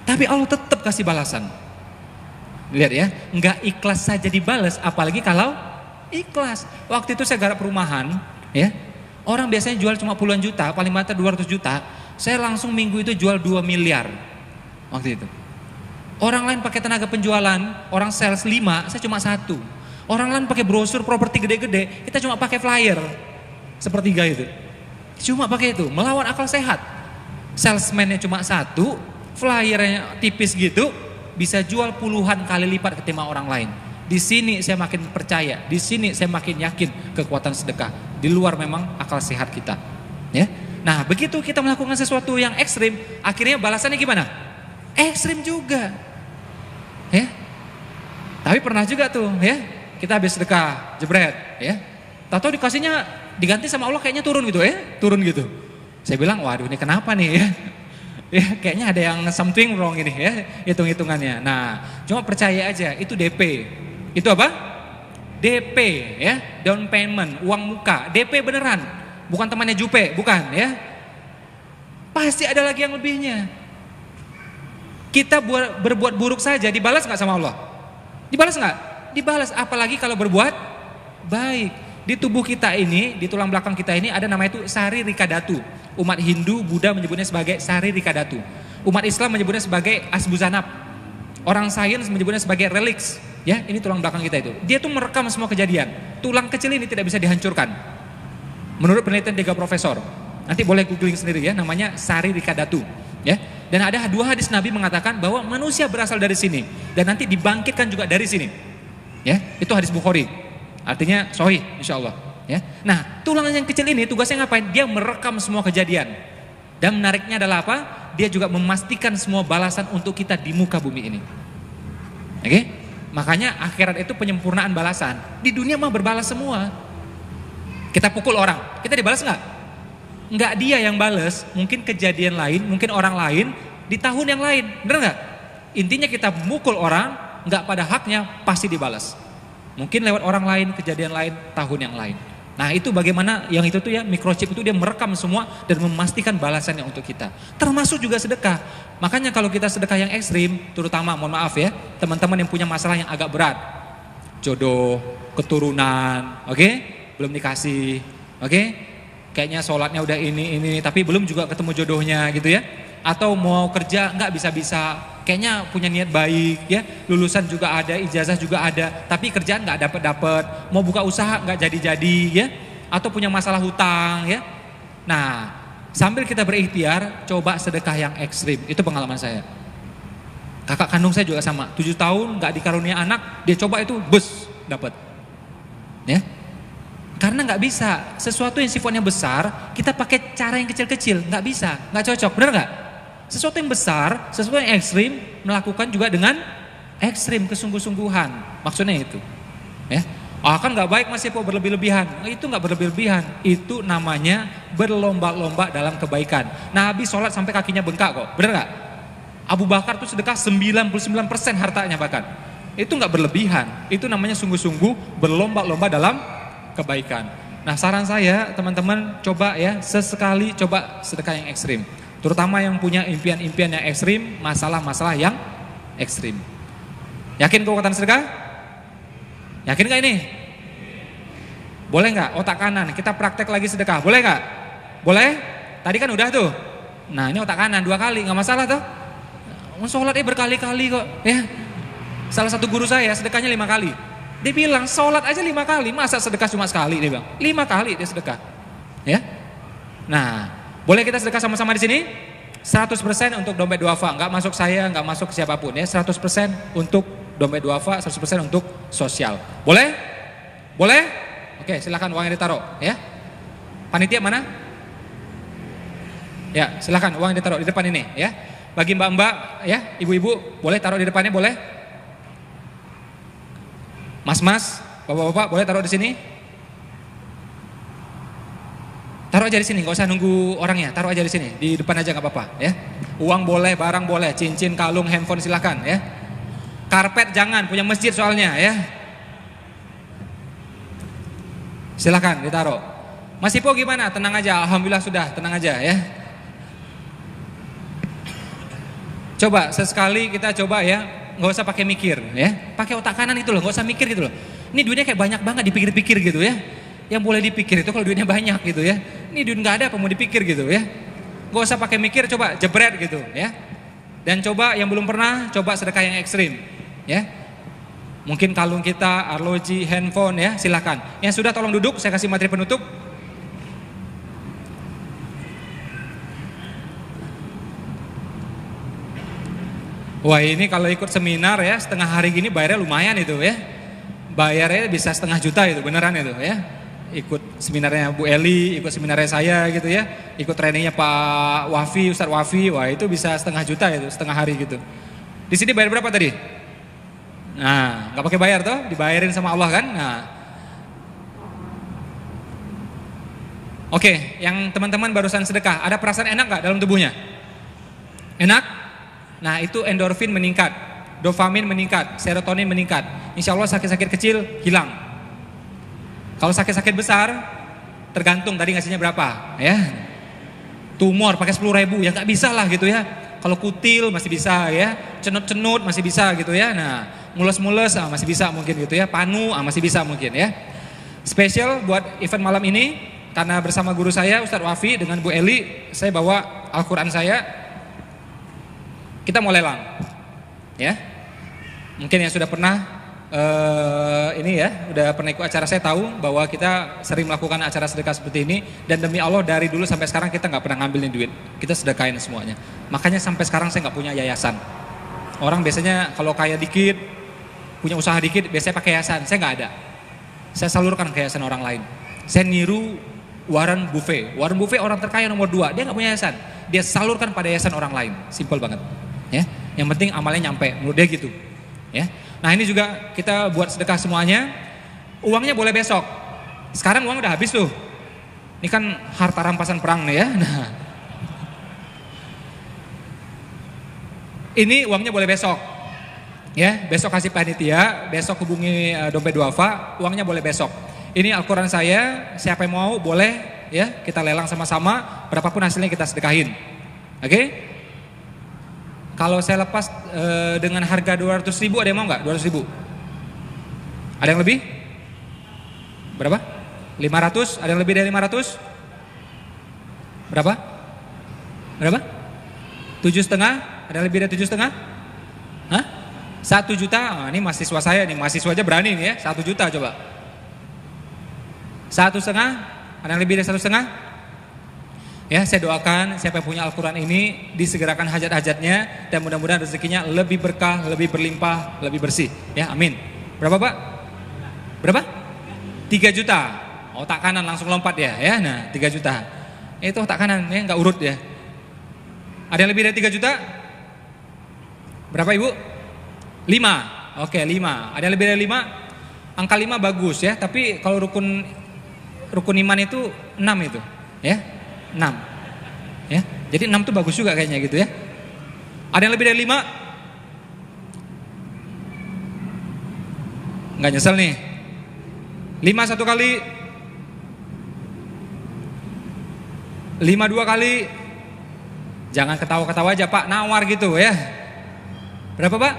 Tapi Allah tetap kasih balasan. Lihat ya, nggak ikhlas saja dibalas, apalagi kalau ikhlas. Waktu itu saya garap perumahan, ya. Orang biasanya jual cuma puluhan juta, paling banter 200 juta. Saya langsung minggu itu jual 2 miliar waktu itu. Orang lain pakai tenaga penjualan, orang sales 5, saya cuma 1. Orang lain pakai brosur properti gede-gede, kita cuma pakai flyer sepertiga itu. Cuma pakai itu, melawan akal sehat. Salesman-nya cuma 1, flyernya tipis gitu, bisa jual puluhan kali lipat ketimbang orang lain. Di sini saya makin percaya, di sini saya makin yakin kekuatan sedekah. Di luar memang akal sehat kita, ya. Nah begitu kita melakukan sesuatu yang ekstrim, akhirnya balasannya gimana? Ekstrim juga, ya. Tapi pernah juga tuh, ya, kita habis sedekah, jebret, ya. Tahu-tahu dikasihnya diganti sama Allah kayaknya turun gitu, ya, turun gitu. Saya bilang, waduh ini kenapa nih, ya? Ya kayaknya ada yang something wrong ini, ya, hitung-hitungannya. Nah, cuma percaya aja, itu DP. Itu apa? DP, ya, down payment, uang muka, DP beneran. Bukan temannya Jupe, bukan ya. Pasti ada lagi yang lebihnya. Kita berbuat buruk saja dibalas nggak sama Allah? Dibalas nggak? Dibalas, apalagi kalau berbuat baik. Di tubuh kita ini, di tulang belakang kita ini ada namanya itu sari rikadatu. Umat Hindu, Buddha menyebutnya sebagai sari rikadatu. Umat Islam menyebutnya sebagai asbuzanab. Orang sains menyebutnya sebagai reliks. Ya, ini tulang belakang kita itu. Dia tuh merekam semua kejadian. Tulang kecil ini tidak bisa dihancurkan. Menurut penelitian 3 profesor, nanti boleh googling sendiri ya, namanya sari rikadatu, ya. Dan ada 2 hadis Nabi mengatakan bahwa manusia berasal dari sini dan nanti dibangkitkan juga dari sini, ya. Itu hadis Bukhari, artinya sahih, insya Allah, ya. Nah, tulang yang kecil ini tugasnya ngapain? Dia merekam semua kejadian dan menariknya adalah apa? Dia juga memastikan semua balasan untuk kita di muka bumi ini, oke? Makanya akhirat itu penyempurnaan balasan. Di dunia mah berbalas semua. Kita pukul orang, kita dibalas nggak? Nggak dia yang balas, mungkin kejadian lain, mungkin orang lain di tahun yang lain, bener nggak? Intinya kita mukul orang, nggak pada haknya pasti dibalas. Mungkin lewat orang lain, kejadian lain, tahun yang lain. Nah itu bagaimana yang itu tuh ya, microchip itu dia merekam semua dan memastikan balasannya untuk kita. Termasuk juga sedekah. Makanya kalau kita sedekah yang ekstrim, terutama mohon maaf ya, teman-teman yang punya masalah yang agak berat, jodoh, keturunan, oke? Belum dikasih, oke? Kayaknya sholatnya udah ini, tapi belum juga ketemu jodohnya gitu ya. Atau mau kerja nggak bisa-bisa, kayaknya punya niat baik ya, lulusan juga ada, ijazah juga ada, tapi kerjaan nggak dapet, mau buka usaha nggak jadi-jadi ya, atau punya masalah hutang ya. Nah, sambil kita berikhtiar, coba sedekah yang ekstrim, itu pengalaman saya. Kakak kandung saya juga sama, 7 tahun nggak dikarunia anak, dia coba itu bus dapat, ya. Karena nggak bisa, sesuatu yang sifatnya besar, kita pakai cara yang kecil-kecil, nggak bisa, nggak cocok, benar nggak? Sesuatu yang besar, sesuatu yang ekstrim, melakukan juga dengan ekstrim, kesungguh-sungguhan, maksudnya itu. Ya, kan nggak baik masih kok berlebih-lebihan, itu nggak berlebih-lebihan, itu namanya berlomba-lomba dalam kebaikan. Nabi sholat sampai kakinya bengkak kok, benar nggak? Abu Bakar tuh sedekah 99% hartanya bahkan, itu nggak berlebihan, itu namanya sungguh-sungguh berlomba-lomba dalam kebaikan. Nah saran saya teman-teman coba ya sesekali coba sedekah yang ekstrim. Terutama yang punya impian-impian yang ekstrim, masalah-masalah yang ekstrim. Yakin kekuatan sedekah? Yakin gak ini? Boleh gak otak kanan kita praktek lagi sedekah? Boleh gak? Boleh? Tadi kan udah tuh. Nah ini otak kanan 2 kali gak masalah tuh. Sholatnya berkali-kali kok ya. Salah satu guru saya sedekahnya 5 kali. Dia bilang sholat aja 5 kali, masa sedekah cuma sekali, dia bilang 5 kali dia sedekah, ya. Nah, boleh kita sedekah sama-sama di sini? 100% untuk dompet duafa, nggak masuk saya, nggak masuk siapapun ya. 100% untuk dompet duafa, 100% untuk sosial. Boleh? Boleh? Oke, silakan uangnya ditaruh ya. Panitia mana? Ya, silakan uang ditaruh di depan ini ya. Bagi mbak-mbak ya, ibu-ibu boleh taruh di depannya, boleh? Mas-mas, bapak-bapak boleh taruh di sini? Taruh aja di sini, nggak usah nunggu orangnya. Taruh aja di sini, di depan aja nggak apa-apa ya. Uang boleh, barang boleh, cincin, kalung, handphone silakan ya. Karpet jangan, punya masjid soalnya ya. Silakan ditaruh. Mas Ipo gimana? Tenang aja, alhamdulillah sudah, tenang aja ya. Coba sesekali kita coba ya, nggak usah pakai mikir ya. Pakai otak kanan itu loh, nggak usah mikir gitu loh. Ini duitnya kayak banyak banget dipikir-pikir gitu ya. Yang boleh dipikir itu kalau duitnya banyak gitu ya. Ini duit nggak ada apa mau dipikir gitu ya. Gak usah pakai mikir, coba jebret gitu ya. Dan coba yang belum pernah, coba sedekah yang ekstrim ya. Mungkin kalung kita, arloji, handphone ya, silakan. Yang sudah tolong duduk, saya kasih materi penutup. Wah ini kalau ikut seminar ya, setengah hari gini bayarnya lumayan itu ya. Bayarnya bisa setengah juta itu, beneran itu ya. Ikut seminarnya Bu Eli, ikut seminarnya saya gitu ya, ikut trainingnya Pak Wafi, Ustadz Wafi, wah itu bisa setengah juta itu, setengah hari gitu. Di sini bayar berapa tadi? Nah, nggak pakai bayar toh, dibayarin sama Allah kan? Nah, oke, yang teman-teman barusan sedekah, ada perasaan enak nggak dalam tubuhnya? Enak? Nah itu endorfin meningkat, dopamin meningkat, serotonin meningkat. Insya Allah sakit-sakit kecil hilang. Kalau sakit-sakit besar, tergantung tadi ngasihnya berapa, ya. Tumor pakai 10.000, ya nggak bisa lah gitu ya. Kalau kutil masih bisa ya, cenut-cenut masih bisa gitu ya. Nah, mules-mules masih bisa mungkin gitu ya. Panu masih bisa mungkin ya. Spesial buat event malam ini, karena bersama guru saya Ustadz Wafi dengan Bu Eli, saya bawa Al-Quran saya. Kita mau lelang, ya. Mungkin yang sudah pernah ini ya, udah pernah ikut acara saya tahu bahwa kita sering melakukan acara sedekah seperti ini. Dan demi Allah dari dulu sampai sekarang kita nggak pernah ngambilin duit, kita sedekahin semuanya. Makanya sampai sekarang saya nggak punya yayasan. Orang biasanya kalau kaya dikit, punya usaha dikit, biasanya pakai yayasan. Saya nggak ada. Saya salurkan ke yayasan orang lain. Saya niru Warren Buffett. Warren Buffett orang terkaya nomor 2, dia nggak punya yayasan. Dia salurkan pada yayasan orang lain. Simple banget. Ya, yang penting amalnya nyampe, menurut dia gitu. Ya. Nah ini juga kita buat sedekah semuanya. Uangnya boleh besok. Sekarang uang udah habis tuh. Ini kan harta rampasan perang nih ya. Nah, ini uangnya boleh besok. Ya, besok kasih panitia, besok hubungi dompet duafa, uangnya boleh besok. Ini Al-Quran saya, siapa yang mau boleh ya, kita lelang sama-sama, berapapun hasilnya kita sedekahin. Oke? Kalau saya lepas dengan harga 200.000, ada yang mau nggak? 200.000? Ada yang lebih? Berapa? 500? Ada yang lebih dari 500? Berapa? Berapa? 7,5? Ada yang lebih dari 7,5? Hah? 1 juta? Nah, ini mahasiswa saya nih, mahasiswa aja berani nih ya, 1 juta coba. 1,5? Ada yang lebih dari 1,5? Ya, saya doakan siapa yang punya Al-Quran ini disegerakan hajat-hajatnya dan mudah-mudahan rezekinya lebih berkah, lebih berlimpah, lebih bersih. Ya, amin. Berapa Pak? Berapa? 3 juta. Otak kanan langsung lompat ya. Ya, nah 3 juta. Itu otak kanan ya, nggak urut ya. Ada yang lebih dari 3 juta? Berapa Ibu? 5. Oke, 5. Ada yang lebih dari 5? Angka 5 bagus ya, tapi kalau rukun iman itu 6 itu, ya. 6 ya, jadi 6 tuh bagus juga kayaknya gitu ya. Ada yang lebih dari 5? Nggak nyesel nih. 5 1 kali, 5 2 kali. Jangan ketawa-ketawa aja Pak, nawar gitu ya. Berapa Pak?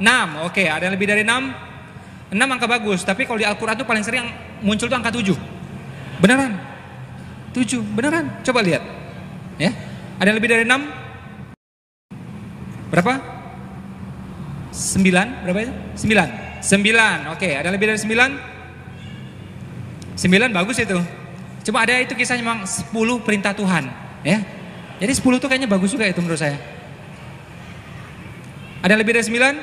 6, oke. Ada yang lebih dari 6? 6 angka bagus, tapi kalau di Al-Quran tuh paling sering muncul tuh angka 7. Beneran? 7, beneran? Coba lihat. Ya. Ada yang lebih dari 6? Berapa? 9, berapa itu? 9. 9, oke. Ada yang lebih dari 9? 9 bagus itu. Cuma ada itu kisahnya memang 10 perintah Tuhan. Ya. Jadi 10 tuh kayaknya bagus juga itu menurut saya. Ada yang lebih dari 9?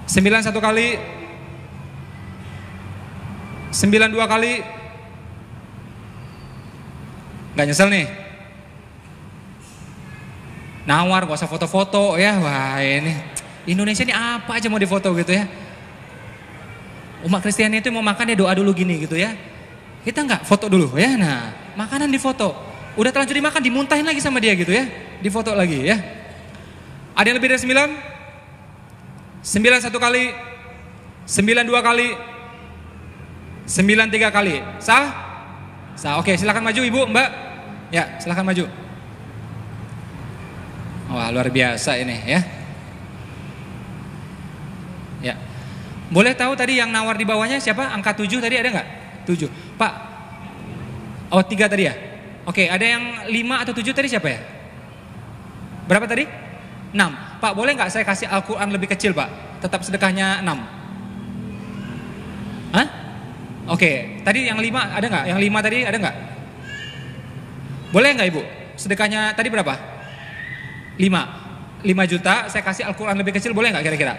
9 satu kali. 9 2 kali. Gak nyesel nih? Nawar, gak usah foto-foto ya. Wah ini Indonesia ini apa aja mau difoto gitu ya. Umat Kristiani itu mau makan ya doa dulu gini gitu ya. Kita nggak foto dulu ya. Nah makanan difoto. Udah terlanjur dimakan dimuntahin lagi sama dia gitu ya. Difoto lagi ya. Ada yang lebih dari 9? 9 satu kali. 9 2 kali. 9 3 kali. Sah? Sah. Oke silakan maju ibu mbak. Ya silakan maju. Wah luar biasa ini ya. Ya. Boleh tahu tadi yang nawar di bawahnya siapa? Angka 7 tadi ada nggak? 7. Pak. Oh 3 tadi ya? Oke ada yang 5 atau 7 tadi siapa ya? Berapa tadi? 6. Pak boleh nggak saya kasih Al-Quran lebih kecil Pak? Tetap sedekahnya 6. Hah? Oke tadi yang 5 ada nggak? Yang 5 tadi ada nggak? Boleh nggak ibu? Sedekahnya tadi berapa? 5 juta saya kasih Al-Quran lebih kecil boleh nggak kira-kira?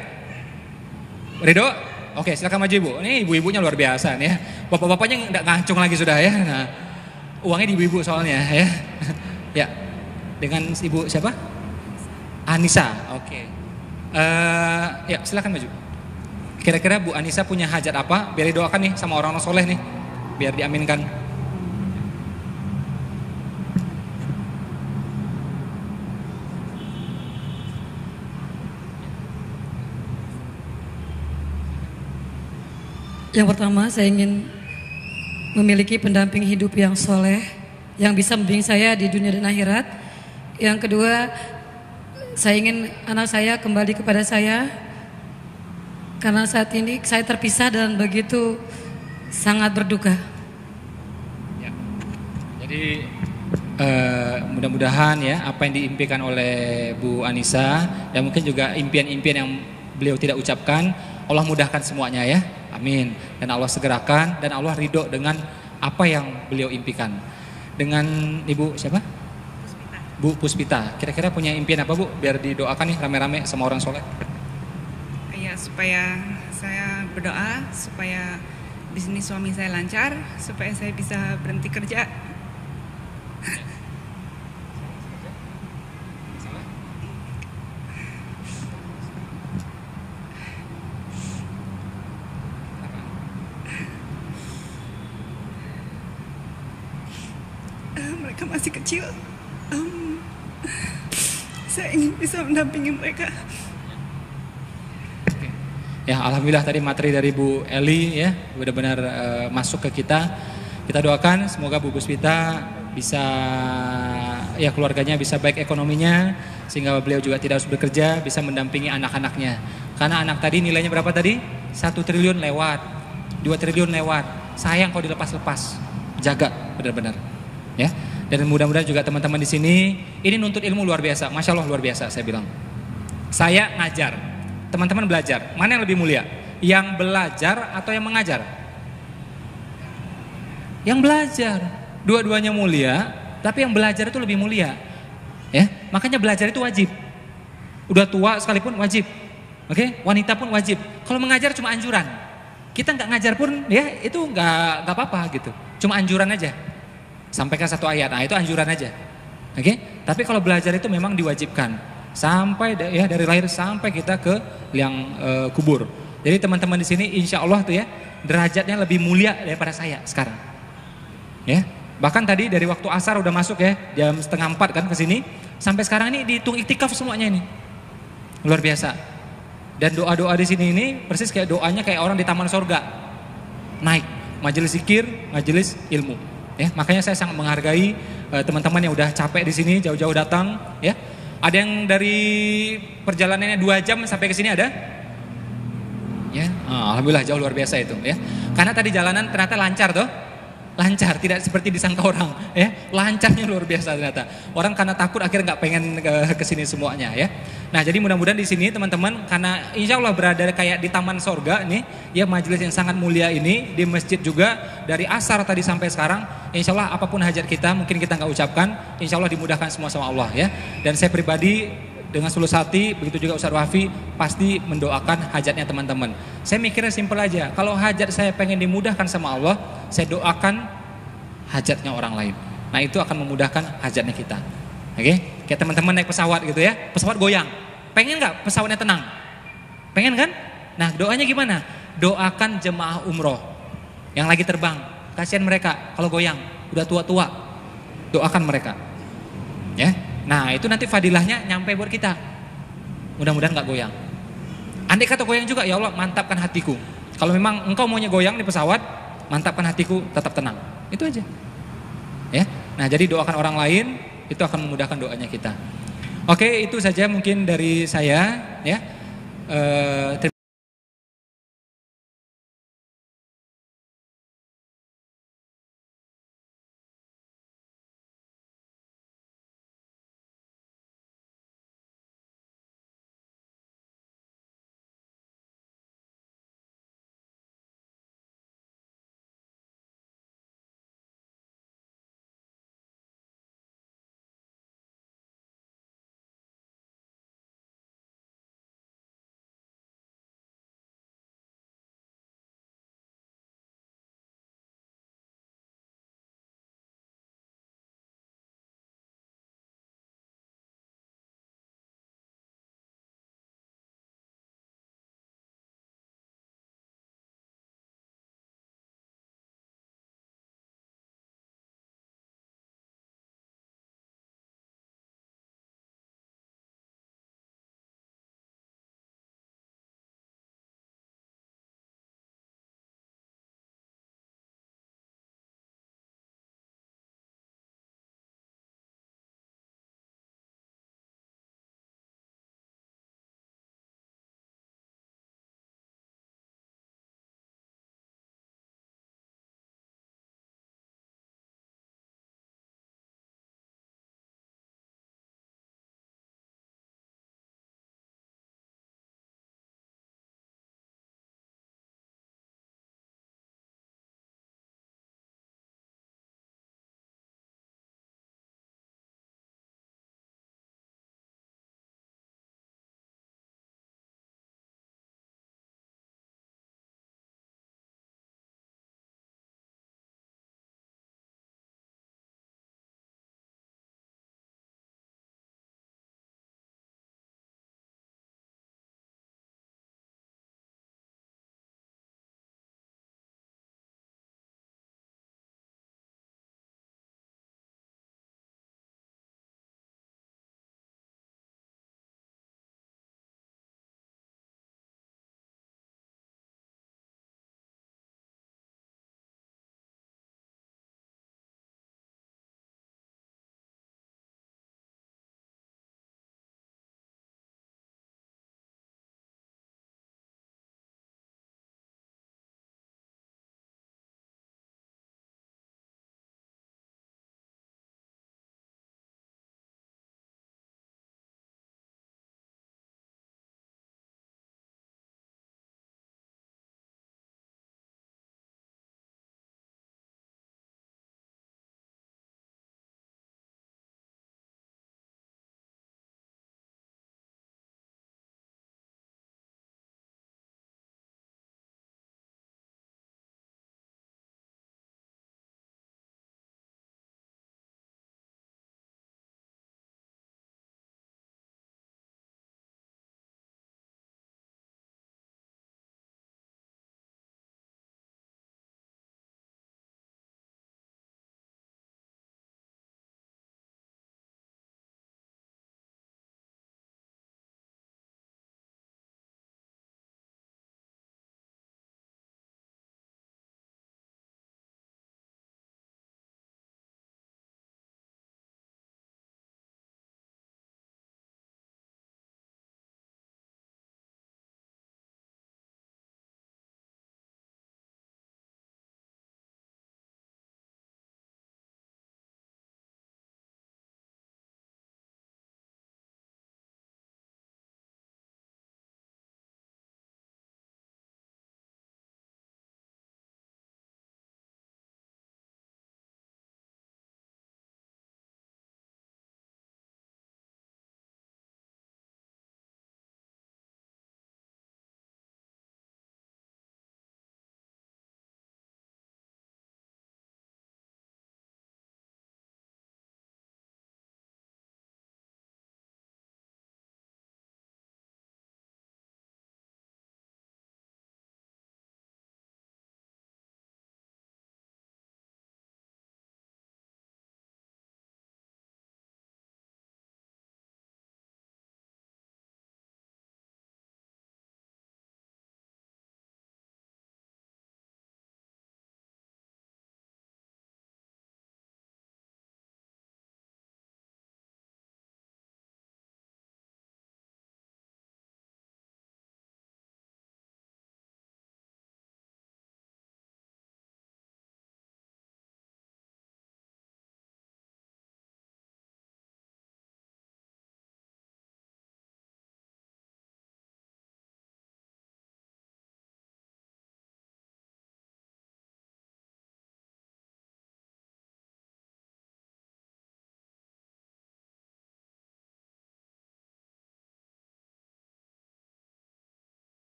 Ridho? Oke silakan maju ibu. Ini ibu-ibunya luar biasa nih ya. Bapak-bapaknya nggak ngancung lagi sudah ya. Nah, uangnya di ibu-ibu soalnya ya. Ya. Dengan ibu siapa? Anissa. Oke. Ya silakan maju. Kira-kira Bu Anissa punya hajat apa? Biar didoakan nih sama orang-orang soleh nih. Biar diaminkan. Yang pertama saya ingin memiliki pendamping hidup yang soleh, yang bisa membimbing saya di dunia dan akhirat. Yang kedua, saya ingin anak saya kembali kepada saya, karena saat ini saya terpisah dan begitu sangat berduka. Ya. Jadi mudah-mudahan ya apa yang diimpikan oleh Bu Anissa dan mungkin juga impian-impian yang beliau tidak ucapkan, Allah mudahkan semuanya ya. Amin. Dan Allah segerakan dan Allah ridho dengan apa yang beliau impikan. Dengan Ibu siapa? Puspita. Bu Puspita. Kira-kira punya impian apa Bu? Biar didoakan nih rame-rame sama orang soleh. Ya supaya saya berdoa supaya bisnis suami saya lancar, supaya saya bisa berhenti kerja. Mereka masih kecil. Saya ingin bisa mendampingi mereka. Ya alhamdulillah tadi materi dari Bu Eli ya benar-benar masuk ke kita. Kita doakan semoga Bu Puspita bisa ya keluarganya bisa baik ekonominya sehingga beliau juga tidak harus bekerja, bisa mendampingi anak-anaknya. Karena anak tadi nilainya berapa tadi? 1 triliun lewat, 2 triliun lewat. Sayang kalau dilepas-lepas. Jaga benar-benar. Ya. Dan mudah-mudahan juga teman-teman di sini ini nuntut ilmu luar biasa. Masya Allah luar biasa saya bilang. Saya ngajar, teman-teman belajar. Mana yang lebih mulia? Yang belajar atau yang mengajar? Yang belajar. Dua-duanya mulia, tapi yang belajar itu lebih mulia. Ya, makanya belajar itu wajib. Udah tua sekalipun wajib. Oke, wanita pun wajib. Kalau mengajar cuma anjuran. Kita nggak ngajar pun ya itu nggak apa-apa gitu. Cuma anjuran aja. Sampaikan 1 ayat, nah itu anjuran aja. Oke? Tapi kalau belajar itu memang diwajibkan. Sampai ya dari lahir sampai kita ke liang kubur. Jadi teman-teman di sini insya Allah tuh ya derajatnya lebih mulia daripada saya sekarang. Ya, bahkan tadi dari waktu asar udah masuk ya jam 3:30 kan ke sini. Sampai sekarang ini dihitung iktikaf semuanya ini. Luar biasa. Dan doa-doa di sini ini persis kayak doanya kayak orang di taman sorga. Naik, majelis zikir, majelis ilmu. Ya, makanya saya sangat menghargai teman-teman yang udah capek di sini jauh-jauh datang. Ya, ada yang dari perjalanannya 2 jam sampai ke sini ada? Ya, alhamdulillah jauh luar biasa itu. Ya, karena tadi jalanan ternyata lancar tuh, lancar, tidak seperti disangka orang. Ya, lancarnya luar biasa ternyata. Orang karena takut akhirnya nggak pengen ke sini semuanya. Ya, Nah, jadi mudah-mudahan di sini teman-teman, karena insya Allah berada kayak di taman sorga nih, ya majelis yang sangat mulia ini, di masjid juga, dari asar tadi sampai sekarang, insya Allah apapun hajat kita, mungkin kita nggak ucapkan, insya Allah dimudahkan semua sama Allah ya. Dan saya pribadi dengan tulus hati, begitu juga Ustaz Wafi, pasti mendoakan hajatnya teman-teman. Saya mikirnya simpel aja, kalau hajat saya pengen dimudahkan sama Allah, saya doakan hajatnya orang lain. Nah, itu akan memudahkan hajatnya kita. Oke, kayak teman-teman naik pesawat gitu ya, pesawat goyang, pengen nggak pesawatnya tenang? Pengen kan? Nah, doanya gimana? Doakan jemaah umroh yang lagi terbang, kasihan mereka kalau goyang, udah tua-tua, doakan mereka, ya. Nah, itu nanti fadilahnya nyampe buat kita. Mudah-mudahan nggak goyang. Andai kata goyang juga, ya Allah mantapkan hatiku. Kalau memang engkau maunya goyang di pesawat, mantapkan hatiku tetap tenang. Itu aja, ya. Nah, jadi doakan orang lain, itu akan memudahkan doanya kita. Oke, itu saja mungkin dari saya ya.